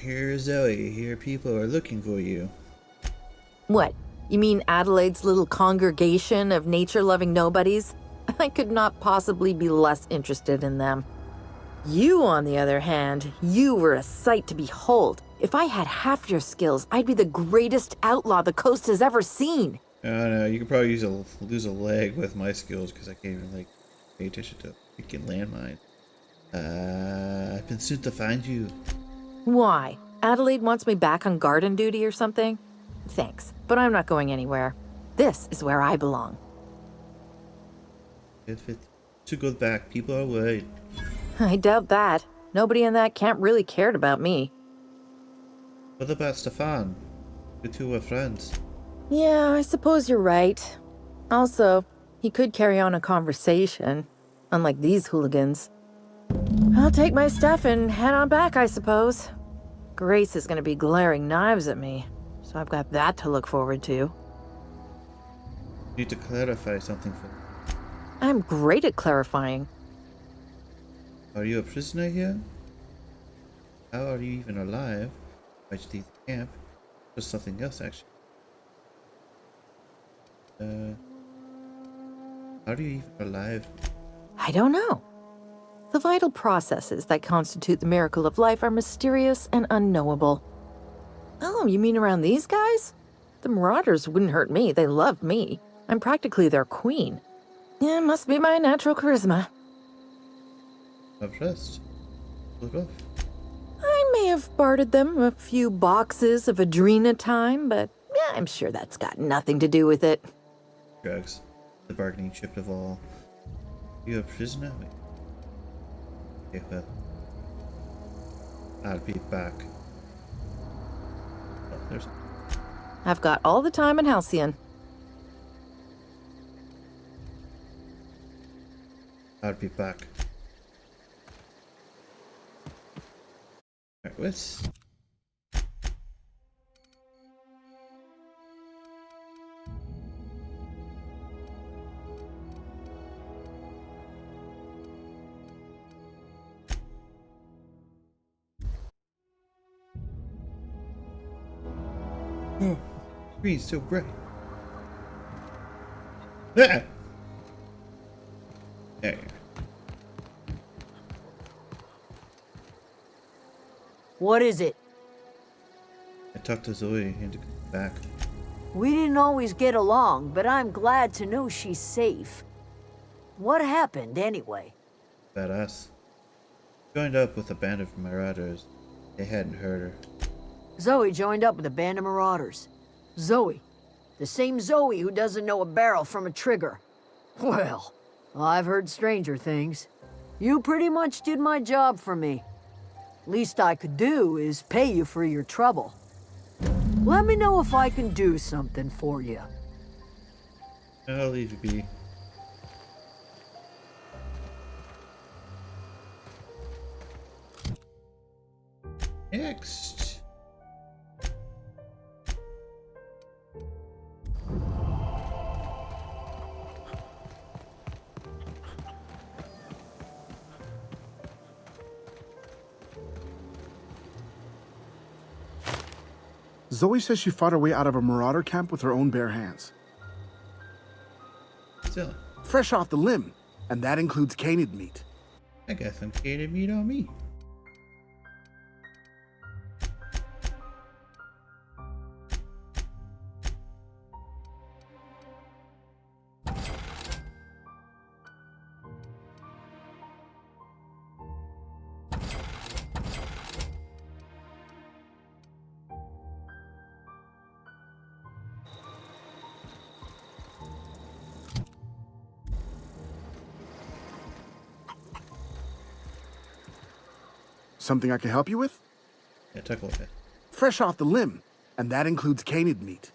Here's Zoe. Here people are looking for you. What, you mean Adelaide's little congregation of nature-loving nobodies? I could not possibly be less interested in them. You, on the other hand, you were a sight to behold. If I had half your skills, I'd be the greatest outlaw the coast has ever seen. Oh no, you could probably lose a leg with my skills because I can't even like pay attention to freaking landmines. I've been sent to find you. Why? Adelaide wants me back on garden duty or something? Thanks, but I'm not going anywhere. This is where I belong. If it to go back, people are worried. I doubt that. Nobody in that camp really cared about me. What about Stefan? You two were friends. Yeah, I suppose you're right. Also, he could carry on a conversation, unlike these hooligans. I'll take my stuff and head on back, I suppose. Grace is gonna be glaring knives at me, so I've got that to look forward to. Need to clarify something for me. I'm great at clarifying. Are you a prisoner here? How are you even alive? Why'd you leave the camp? Or something else, actually. How are you even alive? I don't know. The vital processes that constitute the miracle of life are mysterious and unknowable. Oh, you mean around these guys? The Marauders wouldn't hurt me. They love me. I'm practically their queen. Yeah, must be my natural charisma. Impressed. Look off. I may have bartered them a few boxes of Adrena time, but yeah, I'm sure that's got nothing to do with it. Drugs. The bargaining chip of all. You a prisoner? Wait. Okay, well. I'll be back. Oh, there's... I've got all the time in Halcyon. I'll be back. Alright, what's... Oh, screen's so bright. Ah! There. What is it? I talked to Zoe into coming back. We didn't always get along, but I'm glad to know she's safe. What happened, anyway? Badass. Joined up with a band of marauders. They hadn't heard her. Zoe joined up with a band of marauders. Zoe. The same Zoe who doesn't know a barrel from a trigger. Well, I've heard stranger things. You pretty much did my job for me. Least I could do is pay you for your trouble. Let me know if I can do something for you. I'll leave you be. Next. Zoe says she fought her way out of a marauder camp with her own bare hands. Still, Fresh off the limb, and that includes canid meat. I got some catered meat on me. Something I can help you with? Yeah, talk about that. Fresh off the limb, and that includes canid meat.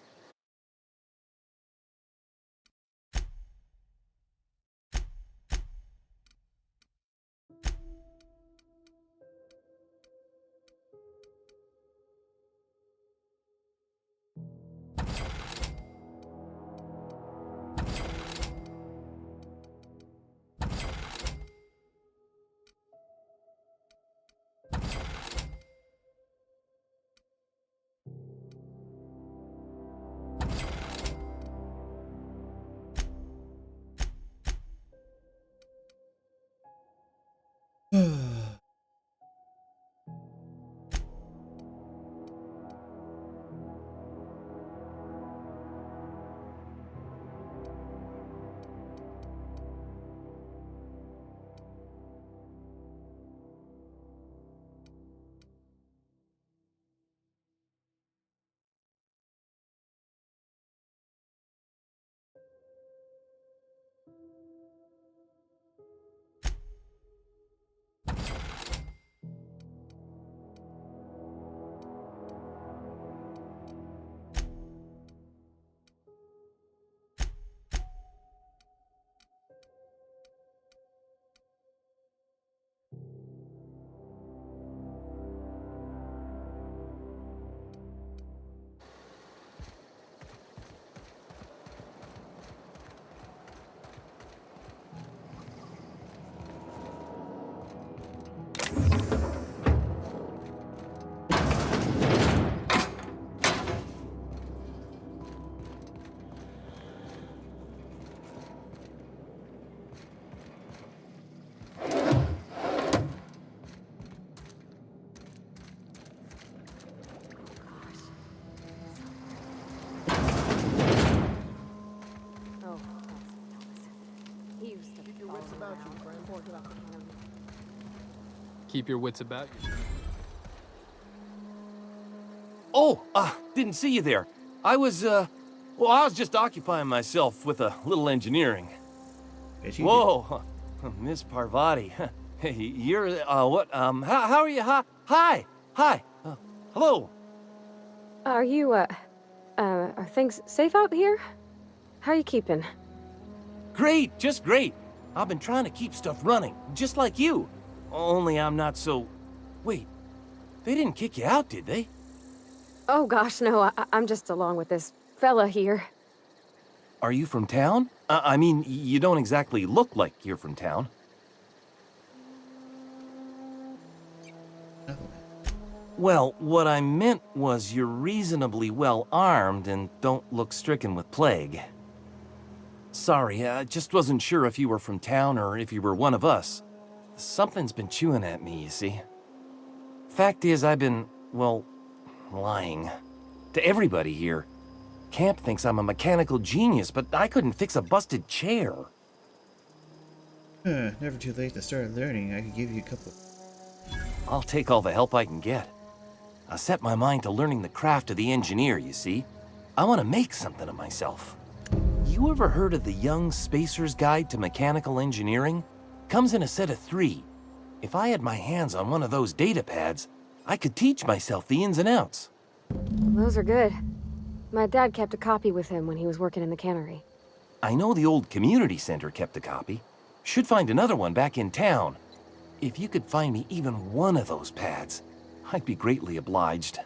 Oh, that's Elvis. He used to follow me around before he left the cannery. Keep your wits about you. Oh, didn't see you there. I was just occupying myself with a little engineering. Yes, you Whoa, Miss Parvati. Hey, you're, how are you? Hi. Hello. Are you, are things safe out here? How are you keeping? Great, just great. I've been trying to keep stuff running, just like you. Only I'm not so... Wait, they didn't kick you out, did they? Oh gosh, no, I'm just along with this fella here. Are you from town? I mean, you don't exactly look like you're from town. Oh. Well, what I meant was you're reasonably well armed and don't look stricken with plague. Sorry, I just wasn't sure if you were from town or if you were one of us. Something's been chewing at me, you see. Fact is, I've been, well, lying. To everybody here. Camp thinks I'm a mechanical genius, but I couldn't fix a busted chair. Never too late to start learning. I could give you a couple. I'll take all the help I can get. I set my mind to learning the craft of the engineer, you see. I want to make something of myself. You ever heard of the Young Spacer's Guide to Mechanical Engineering? Comes in a set of 3. If I had my hands on one of those data pads, I could teach myself the ins and outs. Those are good. My dad kept a copy with him when he was working in the cannery. I know the old community center kept a copy. Should find another one back in town. If you could find me even one of those pads, I'd be greatly obliged.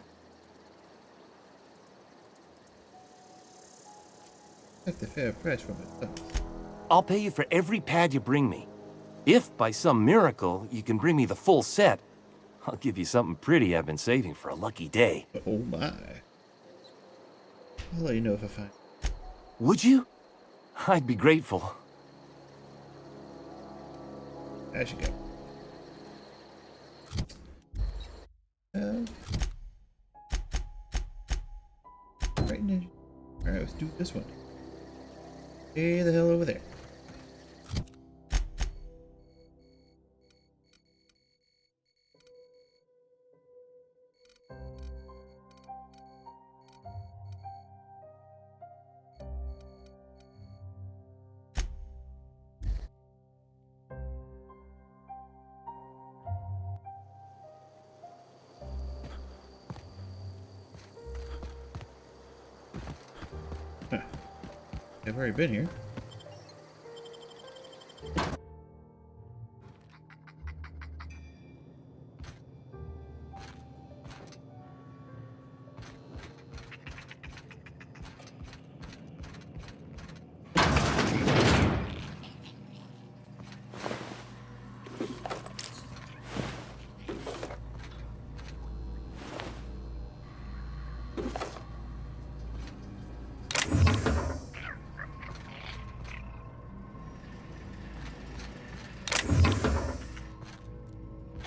Like the fair price from it. I'll pay you for every pad you bring me. If, by some miracle, you can bring me the full set, I'll give you something pretty I've been saving for a lucky day. Oh my. I'll let you know if I find. Would you? I'd be grateful. I should go. Right in. Alright, let's do this one. Stay the hell over there. Huh. I've already been here.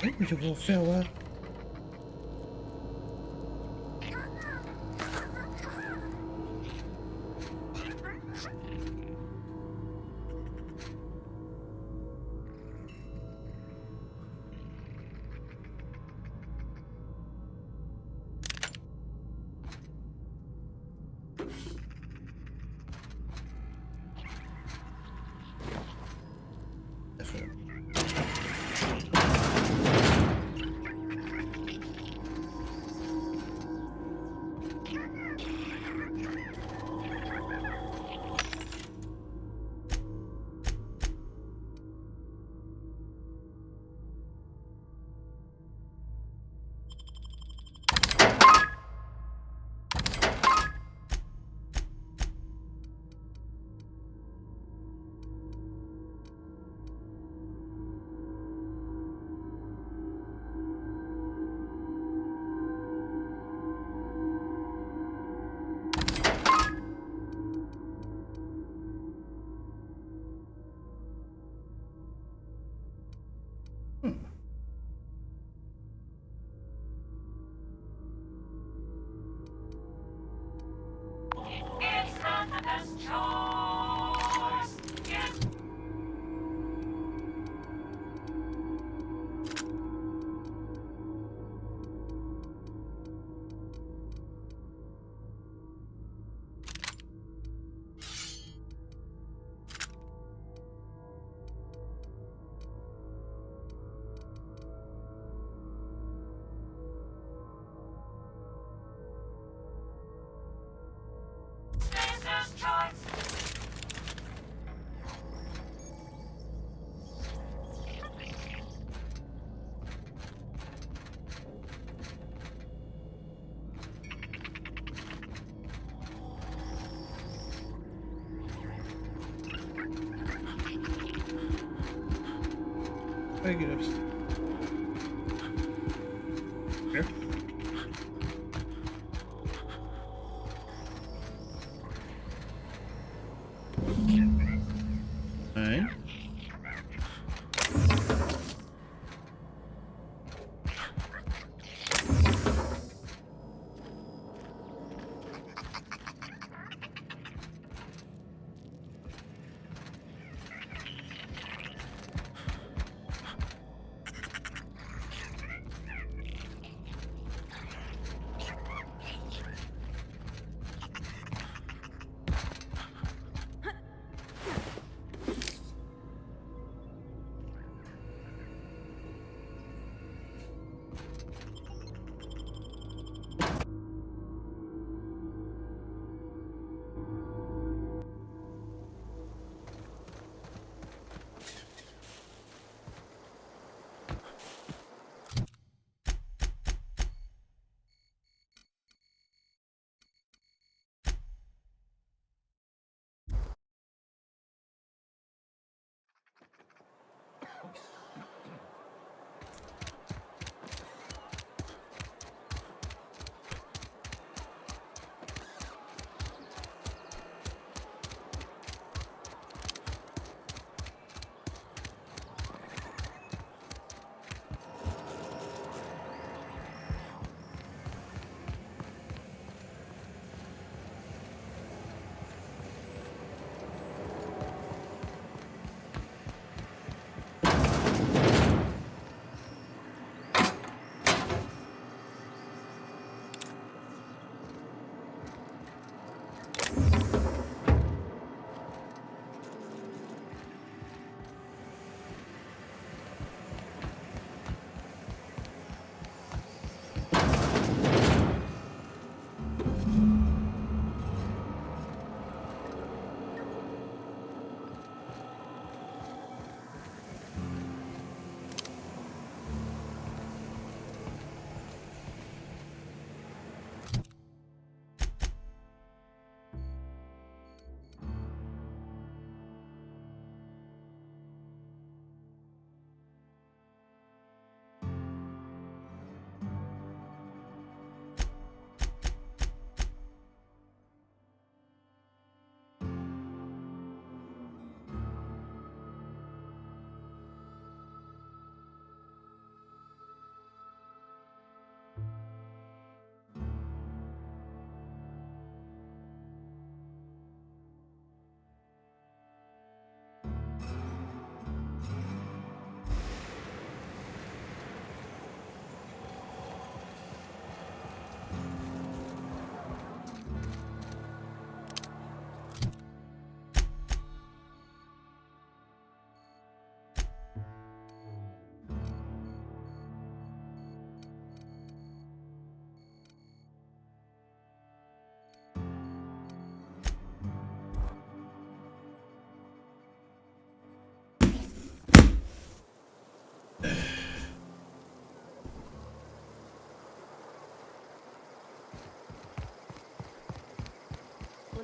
Hey, little fella. I get upstairs. Here. Alright.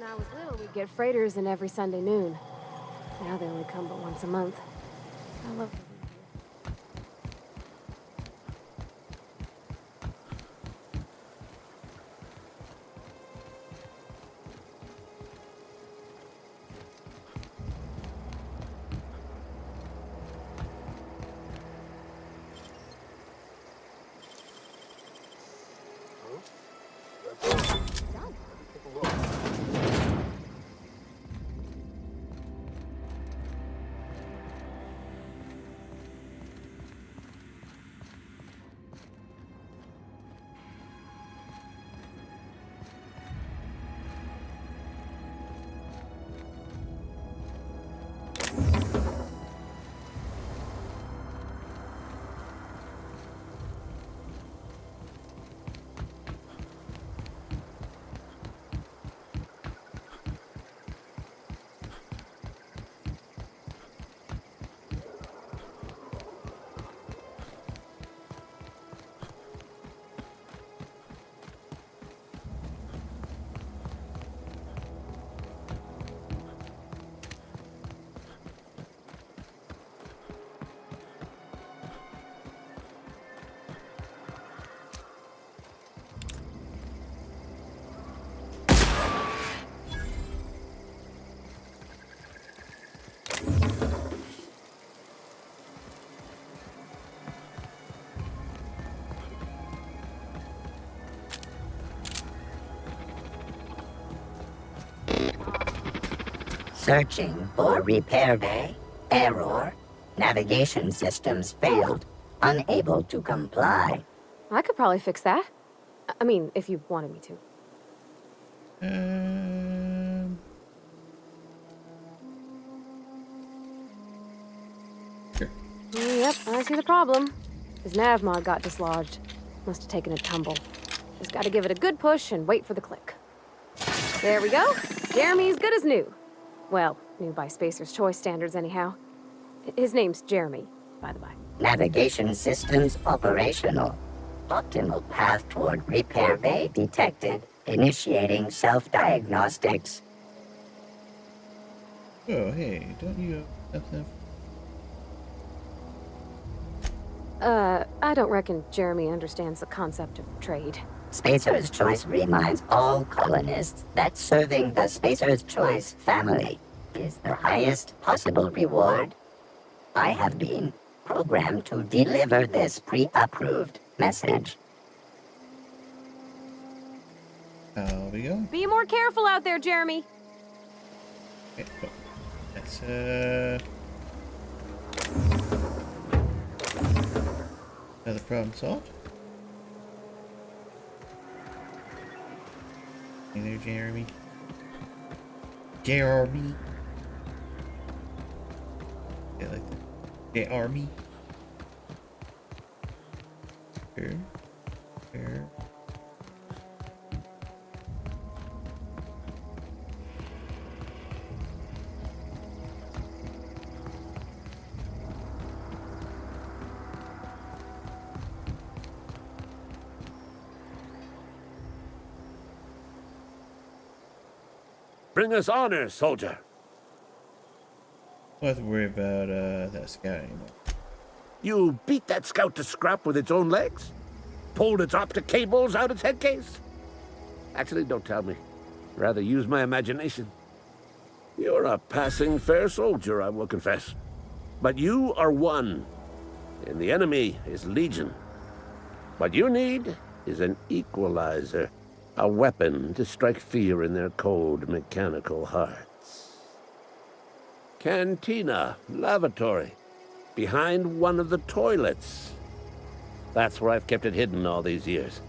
I was little, we'd get freighters in every Sunday noon. Now they only come but once a month. I love the Searching for repair bay. Error. Navigation systems failed. Unable to comply. I could probably fix that. I mean, if you wanted me to. Sure. Yep, I see the problem. His navmod got dislodged. Must have taken a tumble. Just gotta give it a good push and wait for the click. There we go. Jeremy's good as new. Well, new by Spacer's Choice standards, anyhow. His name's Jeremy, by the by. Navigation systems operational. Optimal path toward repair bay detected. Initiating self-diagnostics. Oh, hey, don't you have something? I don't reckon Jeremy understands the concept of trade. Spacer's Choice reminds all colonists that serving the Spacer's Choice family is the highest possible reward. I have been programmed to deliver this pre-approved message. How we go? Be more careful out there, Jeremy. Okay, cool. That's another problem solved. Hey there, Jeremy. Jeremy. I like that. Jeremy. Here. Here. Bring us honor, soldier. Don't have to worry about that scout anymore. You beat that scout to scrap with its own legs? Pulled its optic cables out its head case? Actually, don't tell me. Rather use my imagination. You're a passing fair soldier, I will confess. But you are one, and the enemy is legion. What you need is an equalizer. A weapon to strike fear in their cold, mechanical hearts. Cantina, lavatory, behind one of the toilets. That's where I've kept it hidden all these years.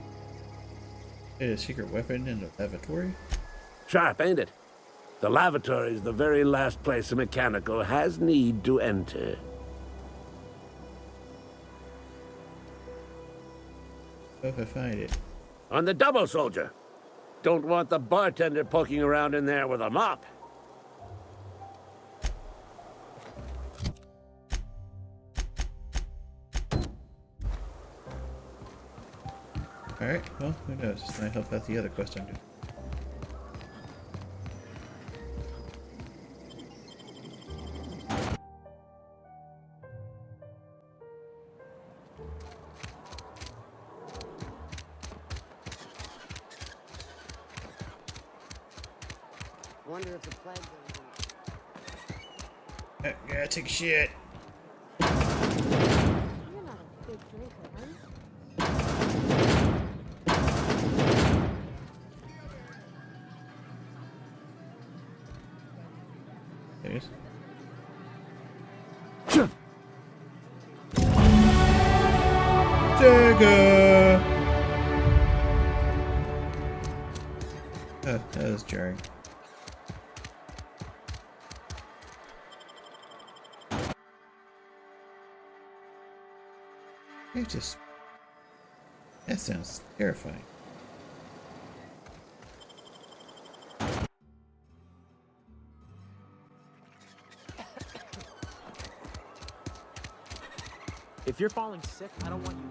A secret weapon in the lavatory? Sharp, ain't it? The lavatory is the very last place a mechanical has need to enter. If I find it. On the double, soldier. Don't want the bartender poking around in there with a mop. Alright, well, who knows? This might help out the other quest I'm doing. wonder if the plague Gotta take a shit. You're not a big drinker, huh? There it is. Dagger! Oh, that was jarring. It just... That sounds terrifying. If you're falling sick, I don't want you.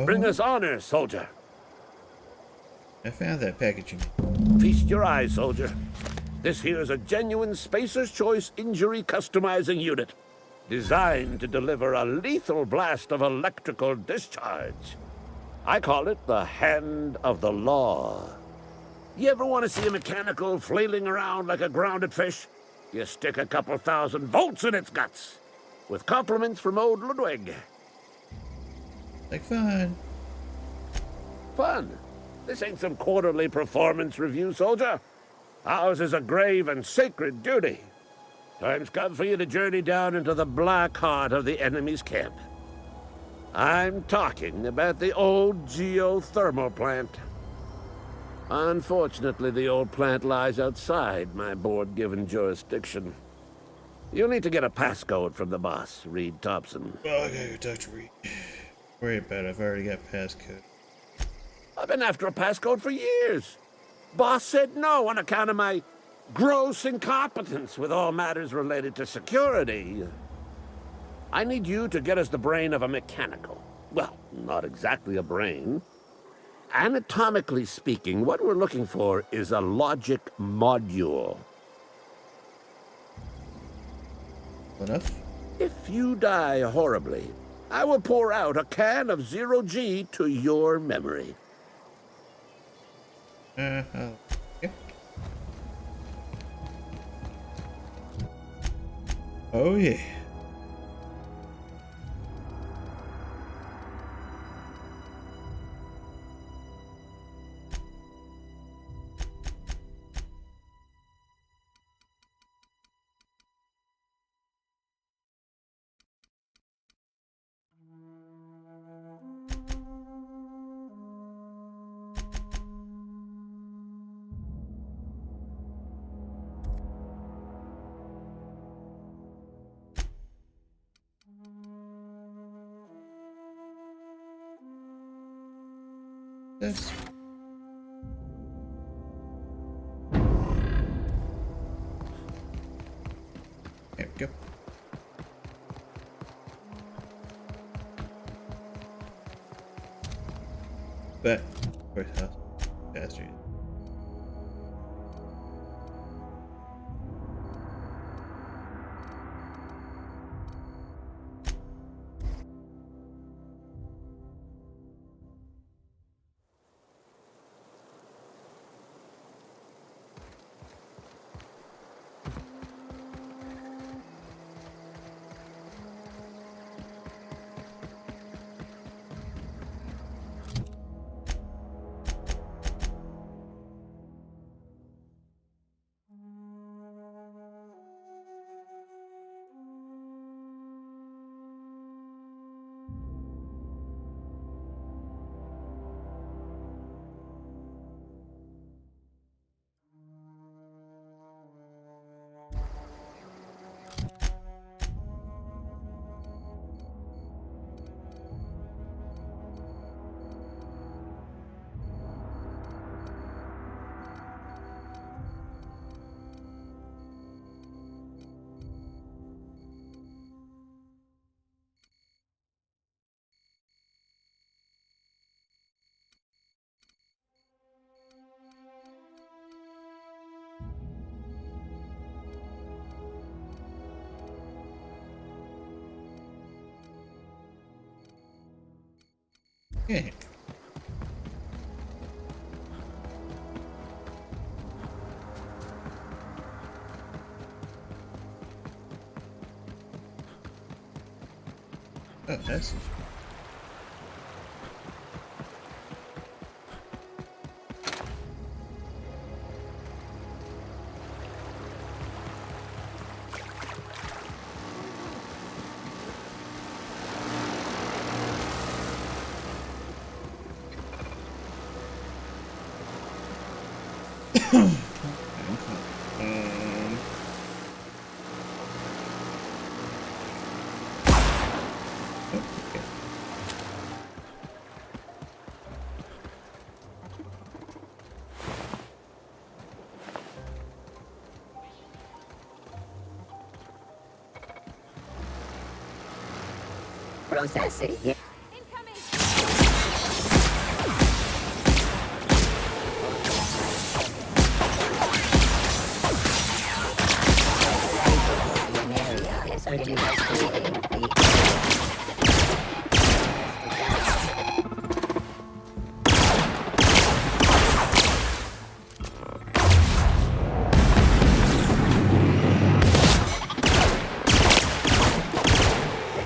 Bring us honor, soldier. I found that packaging. Feast your eyes, soldier. This here's a genuine Spacer's Choice injury customizing unit, designed to deliver a lethal blast of electrical discharge. I call it the Hand of the Law. You ever want to see a mechanical flailing around like a grounded fish? You stick a couple thousand volts in its guts. With compliments from old Ludwig. Like fun. Fun? This ain't some quarterly performance review, soldier. Ours is a grave and sacred duty. Time's come for you to journey down into the black heart of the enemy's camp. I'm talking about the old geothermal plant. Unfortunately, the old plant lies outside my board-given jurisdiction. You'll need to get a passcode from the boss, Reed Thompson. Oh, I gotta go talk to Reed. Worry about it, I've already got passcode. I've been after a passcode for years. Boss said no on account of my gross incompetence with all matters related to security. I need you to get us the brain of a mechanical. Well, not exactly a brain. Anatomically speaking, what we're looking for is a logic module. Enough? If you die horribly, I will pour out a can of zero-G to your memory. Yeah. Oh, yeah. This. There we go. But, where's house? Bastard. Yeah. Oh, that's Processing.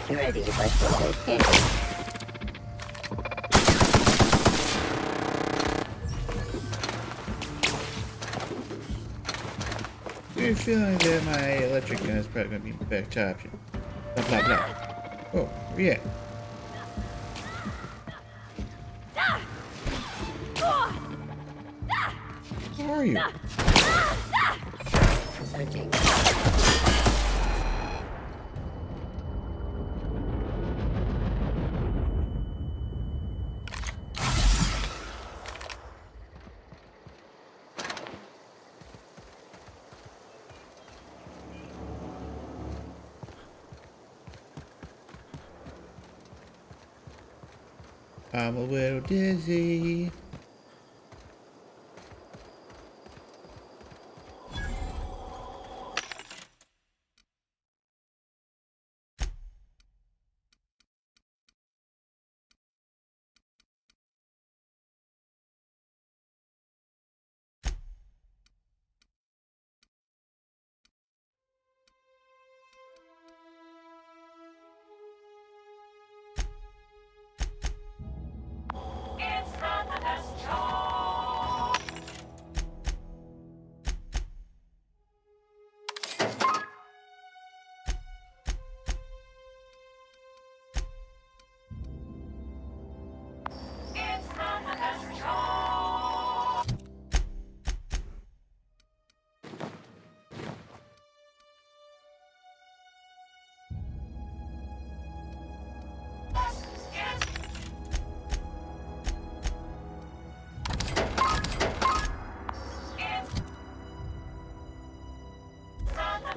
Security was located. You're feeling that my electric gun is probably going to be my best option. Blah, blah, blah. Oh, yeah. Where are you? Searching. I'm a little dizzy.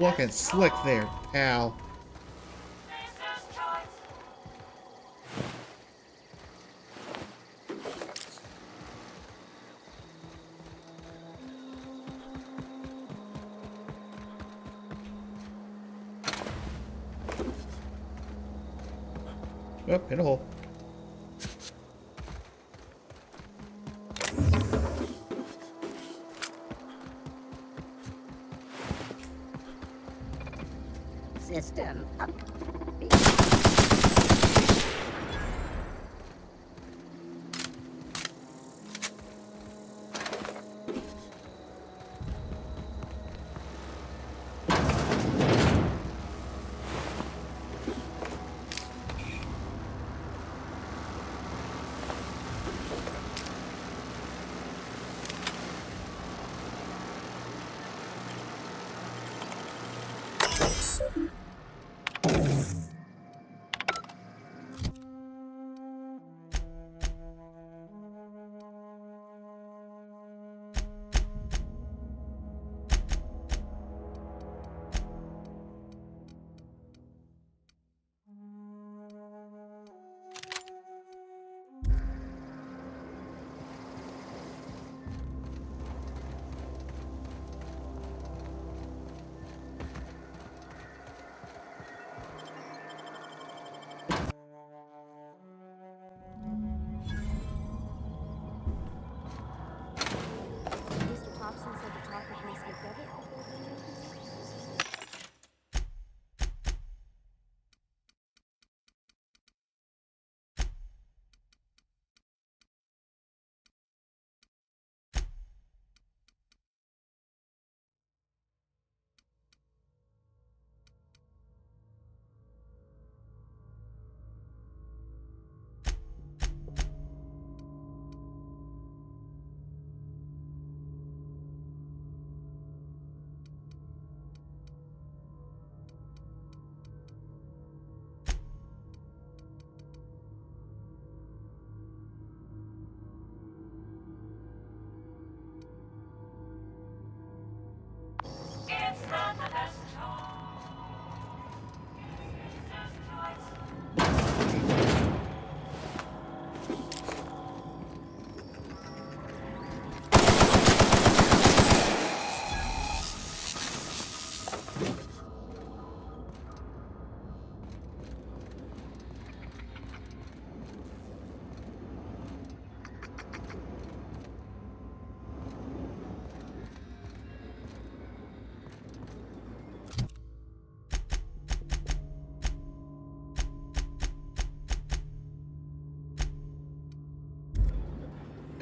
Walking slick there, pal. Oh, in a hole. System up.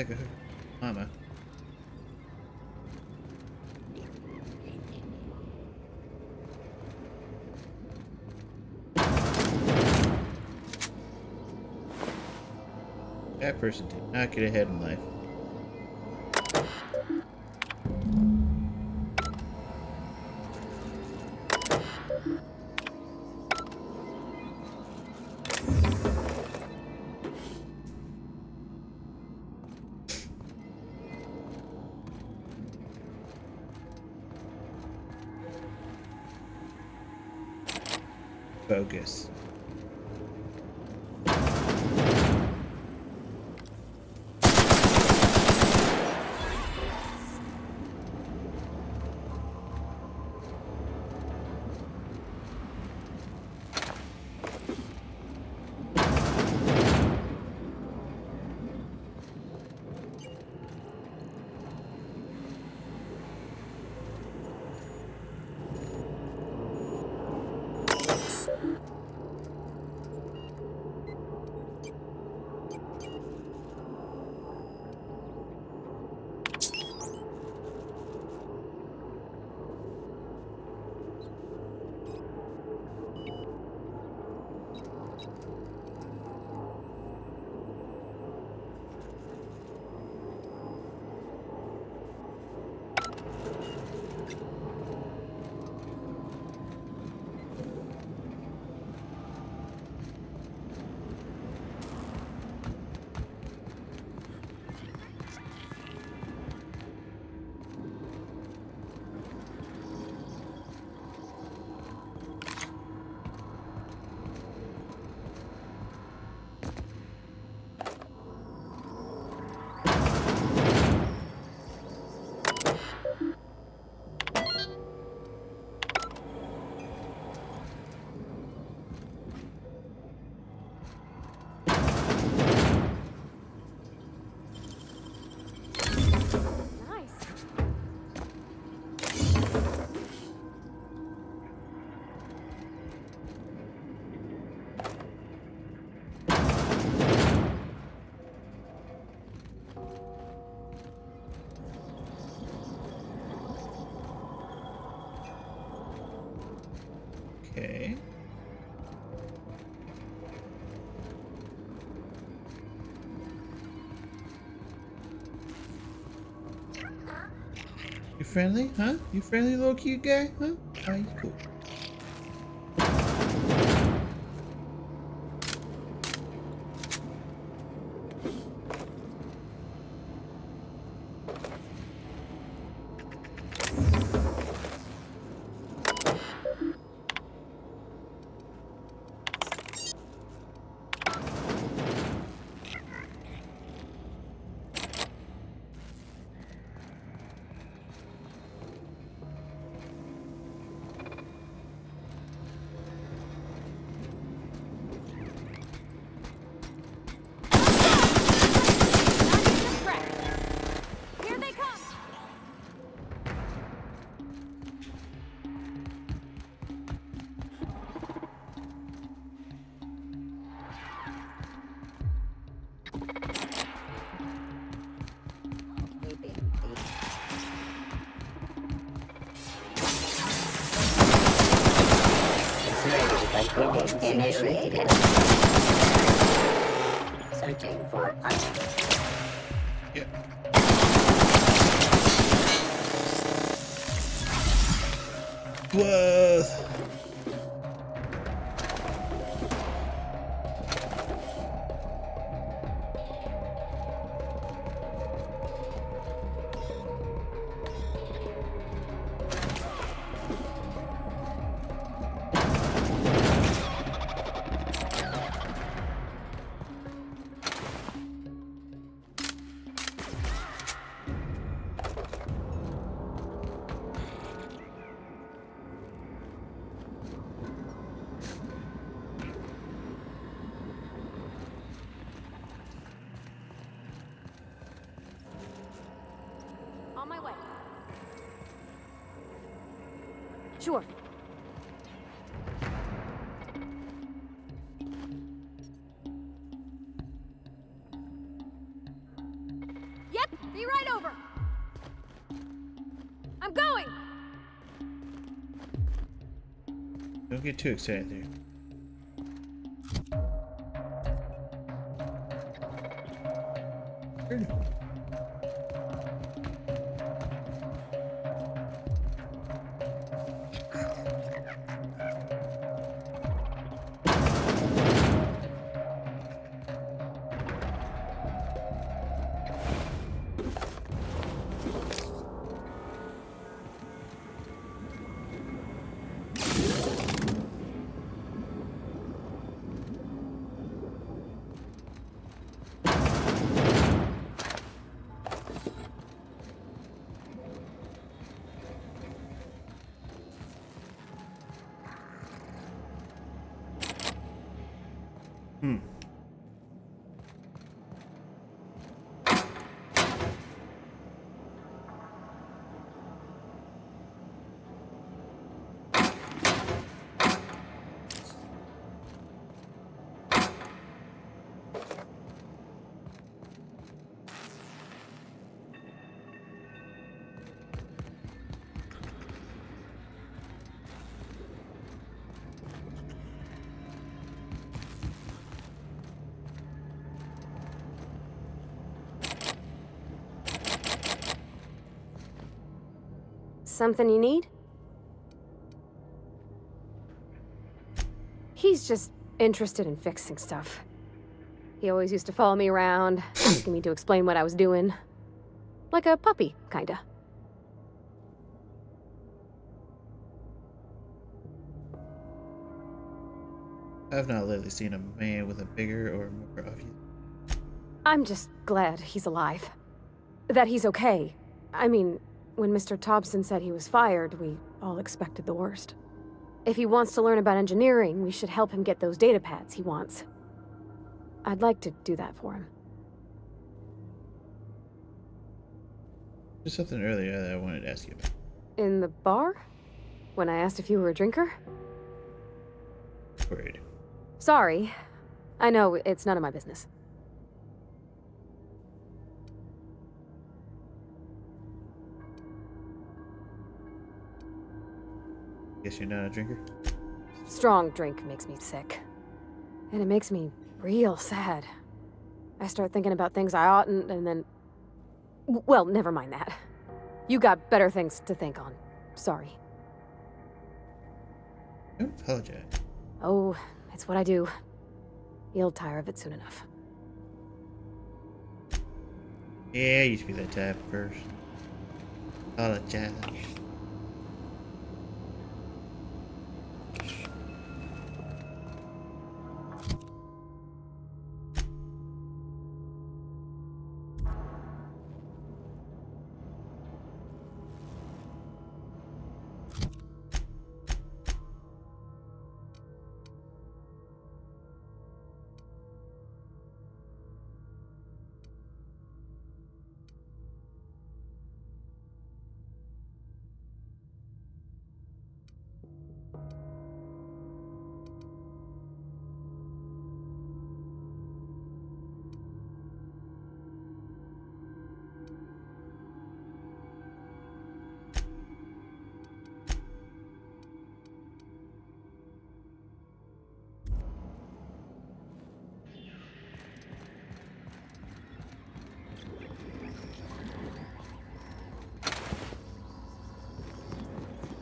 Take a mama. That person did not get ahead in life. Bogus. Okay. You friendly, huh? You friendly little cute guy, huh? Oh, you cool. Here they come! Initiated. Searching for Yep. Whoa. On my way. Sure. Be right over! I'm going! Don't get too excited there. Sure. Something you need? He's just interested in fixing stuff. He always used to follow me around, asking me to explain what I was doing. Like a puppy, kinda. I've not lately seen a man with a bigger or more obvious. I'm just glad he's alive. That he's okay. I mean, when Mr. Thompson said he was fired, we all expected the worst. If he wants to learn about engineering, we should help him get those data pads he wants. I'd like to do that for him. There's something earlier that I wanted to ask you about. In the bar? When I asked if you were a drinker? Worried. Sorry. I know, it's none of my business. Guess you're not a drinker? Strong drink makes me sick. And it makes me real sad. I start thinking about things I oughtn't, and then... Well, never mind that. You got better things to think on. Sorry. Don't apologize. Oh, it's what I do. You'll tire of it soon enough. Yeah, I used to be that type of person. Apologize.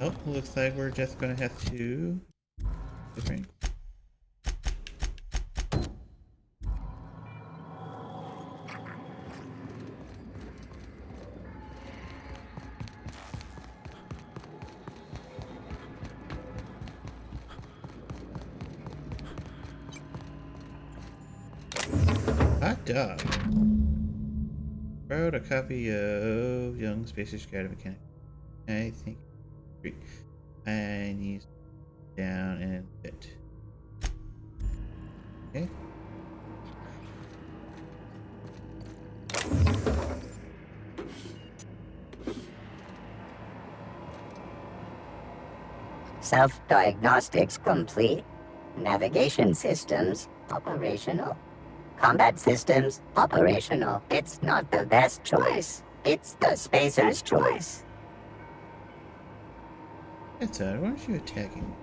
Oh, looks like we're just gonna have to... Different. Hot dog. Borrowed a copy of Young Spacer's Guide to Mechanics. I think I need down and fit. Okay. Self-diagnostics complete. Navigation systems operational. Combat systems operational. It's not the best choice. It's the Spacer's choice. That's odd. Why aren't you attacking me?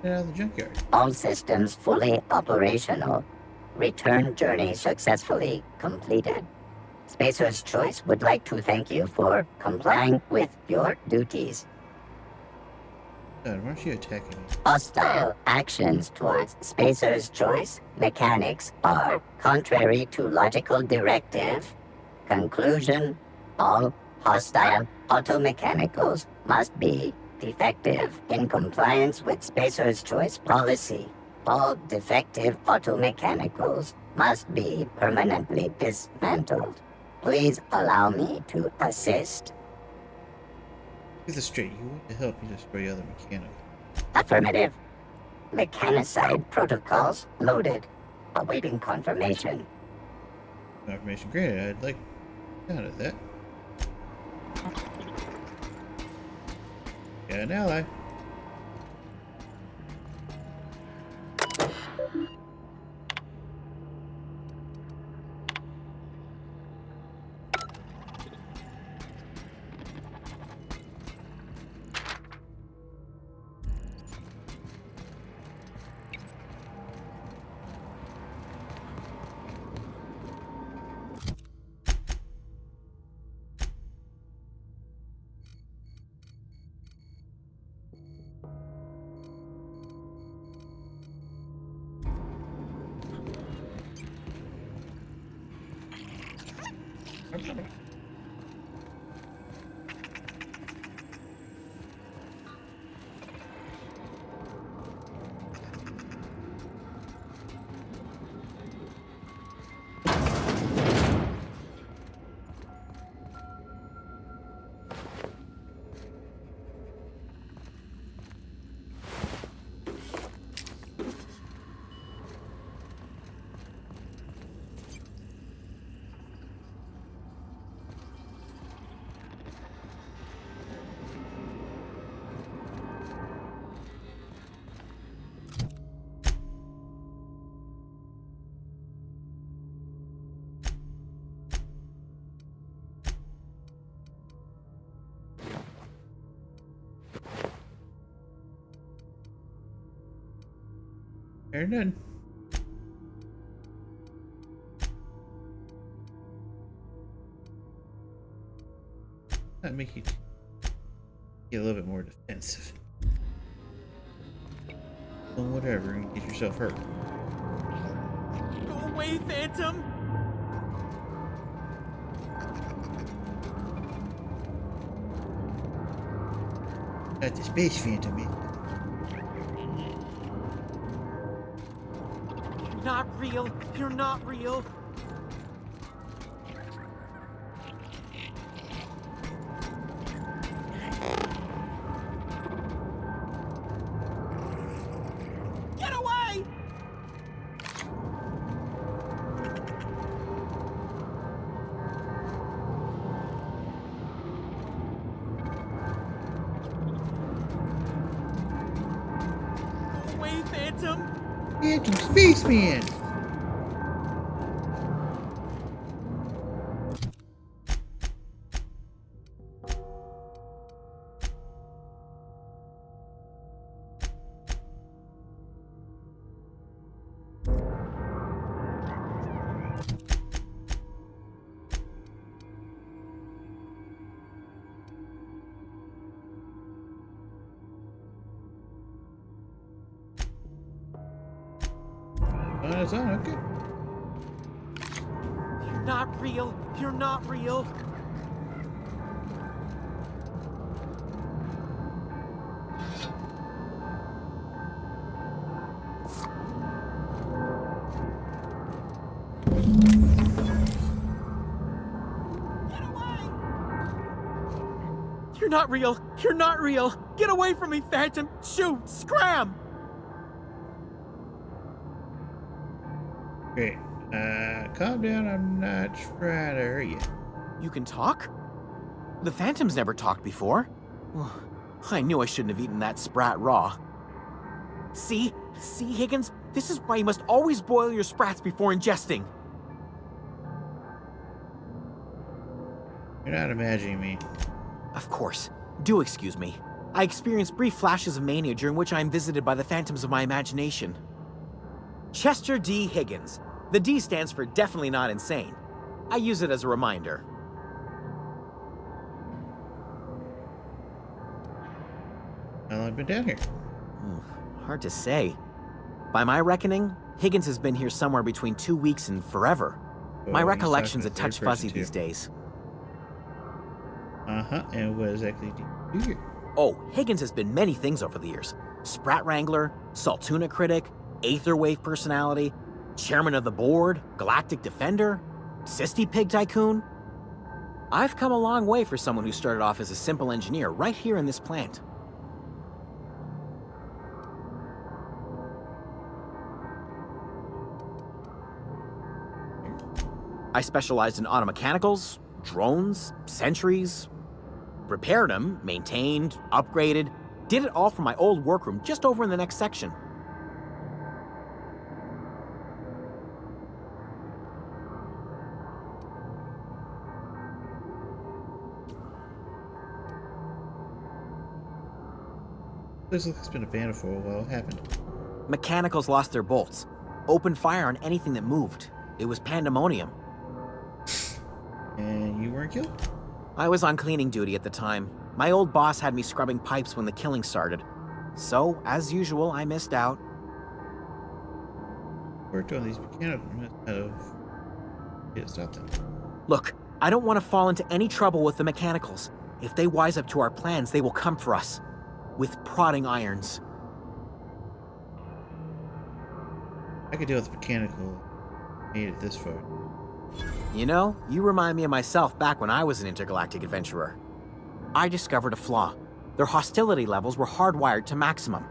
Get out of the junkyard. All systems fully operational. Return journey successfully completed. Spacer's Choice would like to thank you for complying with your duties. God, why aren't you attacking me? Hostile actions towards Spacer's Choice mechanics are contrary to logical directive. Conclusion: all hostile automechanicals must be defective in compliance with Spacer's Choice policy. All defective automechanicals must be permanently dismantled. Please allow me to assist. Get this straight. You want to help me destroy other mechanical. Affirmative. Mechanicide protocols loaded. Awaiting confirmation. Confirmation granted. I'd like out of that. Got an ally. They're done. That make you get a little bit more defensive. Well, whatever, and get yourself hurt. Go away, Phantom! Not the Space Phantom, man. You're not real. You're not real. Get away! Go away, Phantom! Phantom Spaceman! It's on, okay. You're not real. You're not real. Get away! You're not real. You're not real. Get away from me, Phantom. Shoot! Scram! Great. Calm down. I'm not trying to hurt you. You can talk? The Phantom's never talked before. I knew I shouldn't have eaten that sprat raw. See? See, Higgins? This is why you must always boil your sprats before ingesting. You're not imagining me. Of course. Do excuse me. I experience brief flashes of mania during which I am visited by the phantoms of my imagination. Chester D. Higgins. The D stands for definitely not insane. I use it as a reminder. How long have I been down here? Hard to say. By my reckoning, Higgins has been here somewhere between 2 weeks and forever. My Oh, recollection's a he's talking touch third person, fuzzy too. these days. And what exactly do you do here? Oh, Higgins has been many things over the years. Sprat Wrangler, Saltuna Critic, Aetherwave Personality, Chairman of the Board, Galactic Defender, Sisty Pig Tycoon. I've come a long way for someone who started off as a simple engineer right here in this plant. I specialized in automechanicals, drones, sentries, repaired them, maintained, upgraded, did it all from my old workroom just over in the next section. This looks like it's been abandoned for a while. What happened? Mechanicals lost their bolts, opened fire on anything that moved. It was pandemonium. And you weren't killed? I was on cleaning duty at the time. My old boss had me scrubbing pipes when the killing started. So, as usual, I missed out. Worked on these mechanical out of. Yeah, stop them. Look, I don't want to fall into any trouble with the mechanicals. If they wise up to our plans, they will come for us. With prodding irons. I could deal with the mechanical. Made it this far. You know, you remind me of myself back when I was an intergalactic adventurer. I discovered a flaw. Their hostility levels were hardwired to maximum.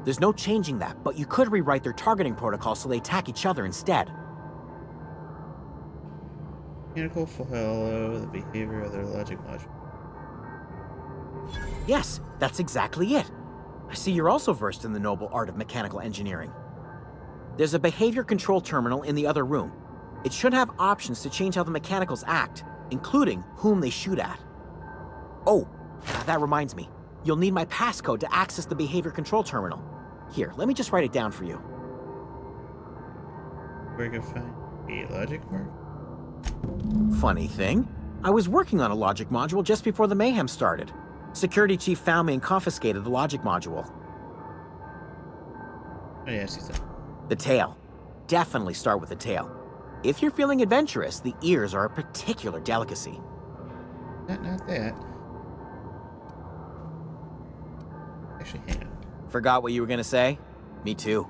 There's no changing that, but you could rewrite their targeting protocol so they attack each other instead. Mechanical follow the behavior of their logic module. Yes, that's exactly it. I see you're also versed in the noble art of mechanical engineering. There's a behavior control terminal in the other room. It should have options to change how the mechanicals act, including whom they shoot at. Oh, that reminds me. You'll need my passcode to access the behavior control terminal. Here, let me just write it down for you. Where can I find a logic mark? Funny thing, I was working on a logic module just before the mayhem started. Security chief found me and confiscated the logic module. Oh, yeah, I see that. The tail. Definitely start with the tail. If you're feeling adventurous, the ears are a particular delicacy. Not that. Actually, hang on. Forgot what you were gonna say? Me too.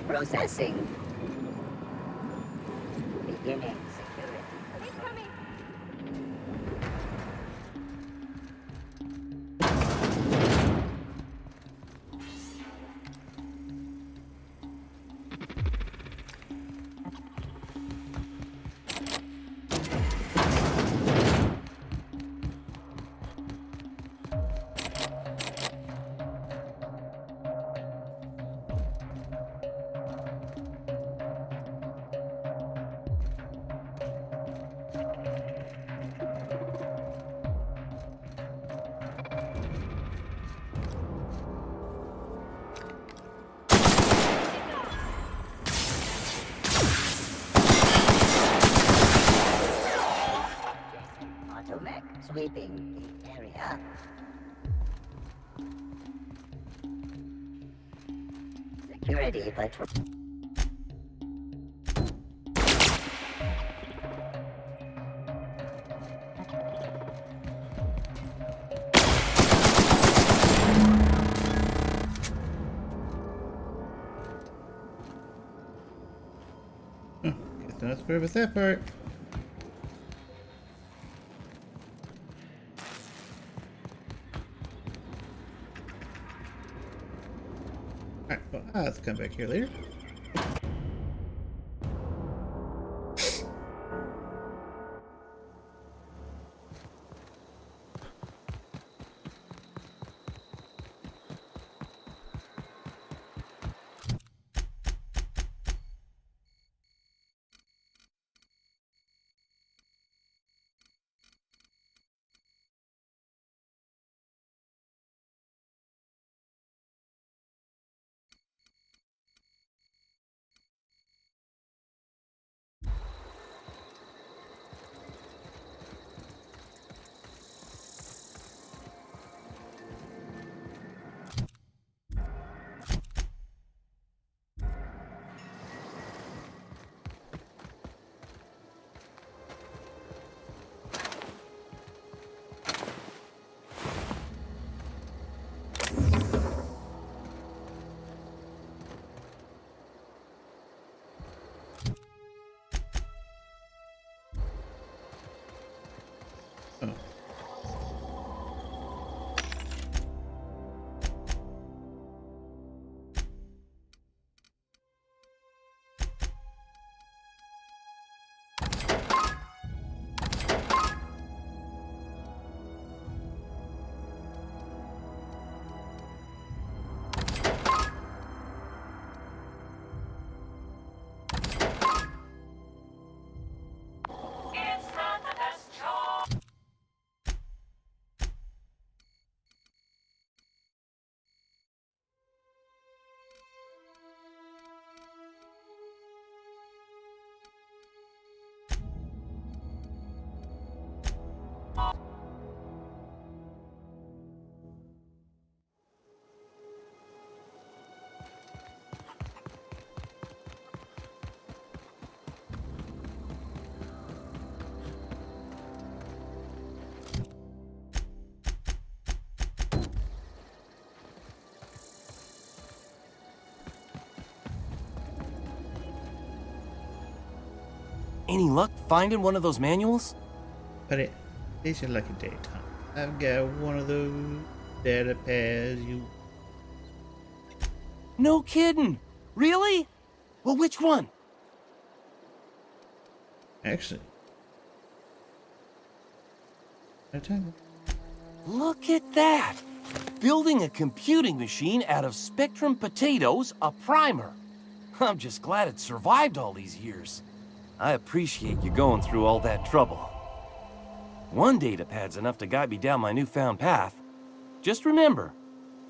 Processing. Sumek sweeping the area. Security patrol. Guess not to worry about that part. Alright, well, I'll have to come back here later. Any luck finding one of those manuals? But it's your lucky day, Tom. I've got one of those data pads you... No kidding! Really? Well, which one? Actually... I tell you. Look at that! Building a computing machine out of Spectrum potatoes, a primer. I'm just glad it survived all these years. I appreciate you going through all that trouble. One datapad's enough to guide me down my newfound path. Just remember,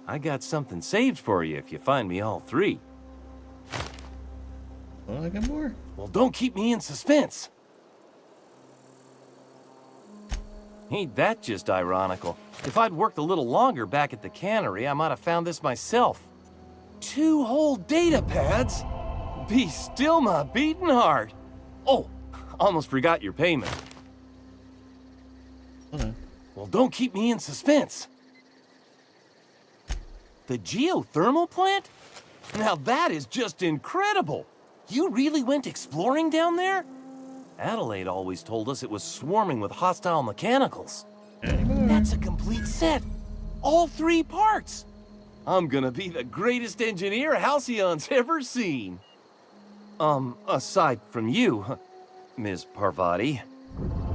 I got something saved for you if you find me all three. Well, I got more. Well, don't keep me in suspense. Ain't that just ironical? If I'd worked a little longer back at the cannery, I might have found this myself. 2 whole datapads? Be still my beating heart. Oh, almost forgot your payment. Hold on. Well, don't keep me in suspense. The geothermal plant? Now that is just incredible. You really went exploring down there? Adelaide always told us it was swarming with hostile mechanicals. Anymore. That's a complete set. All 3 parts. I'm gonna be the greatest engineer Halcyon's ever seen. Aside from you, Ms. Parvati,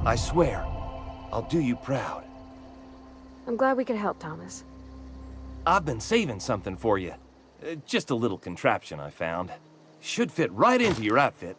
I swear, I'll do you proud. I'm glad we could help, Thomas. I've been saving something for you. Just a little contraption I found. Should fit right into your outfit.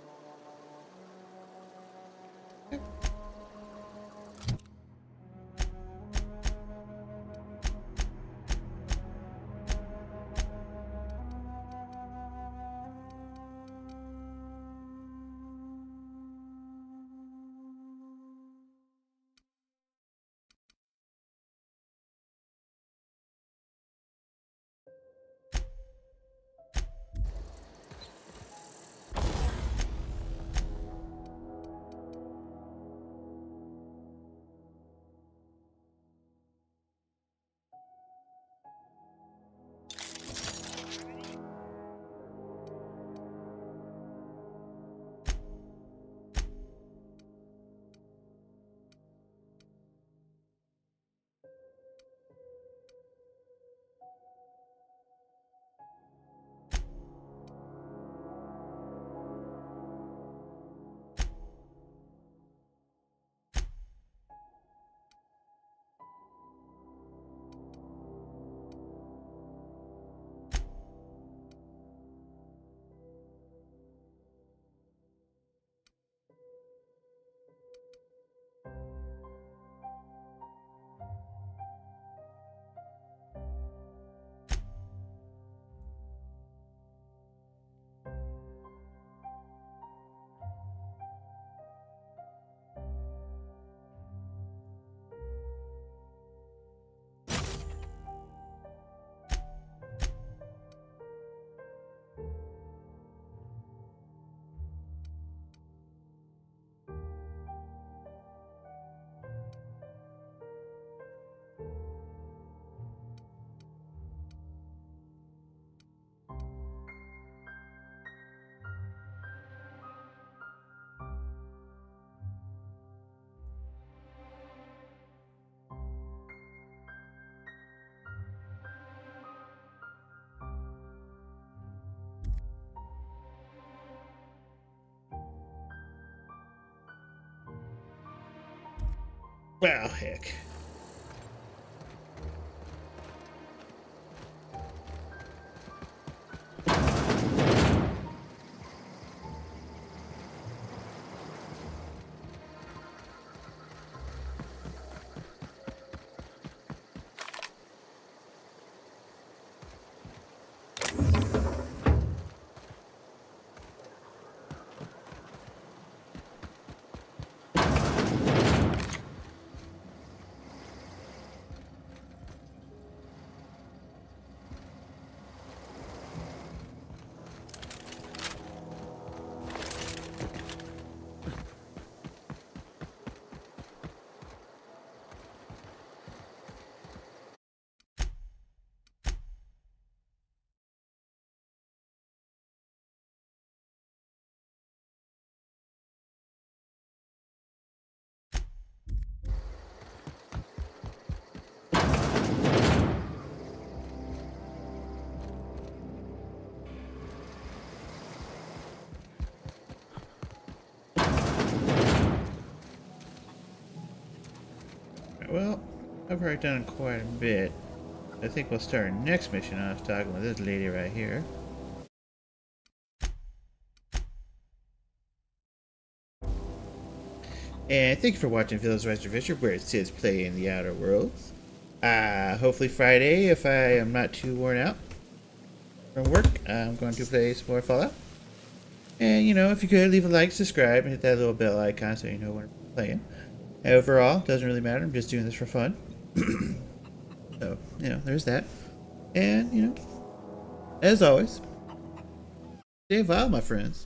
Well, heck. Well, I've already done quite a bit. I think we'll start our next mission off talking with this lady right here. And thank you for watching Village Rise Adventure, where it says play in the Outer Worlds. Hopefully Friday, if I am not too worn out from work, I'm going to play some more Fallout. And, you know, if you could, leave a like, subscribe, and hit that little bell icon so you know when I'm playing. Overall, doesn't really matter. I'm just doing this for fun. So, you know, there's that. And, you know, as always, stay wild, my friends.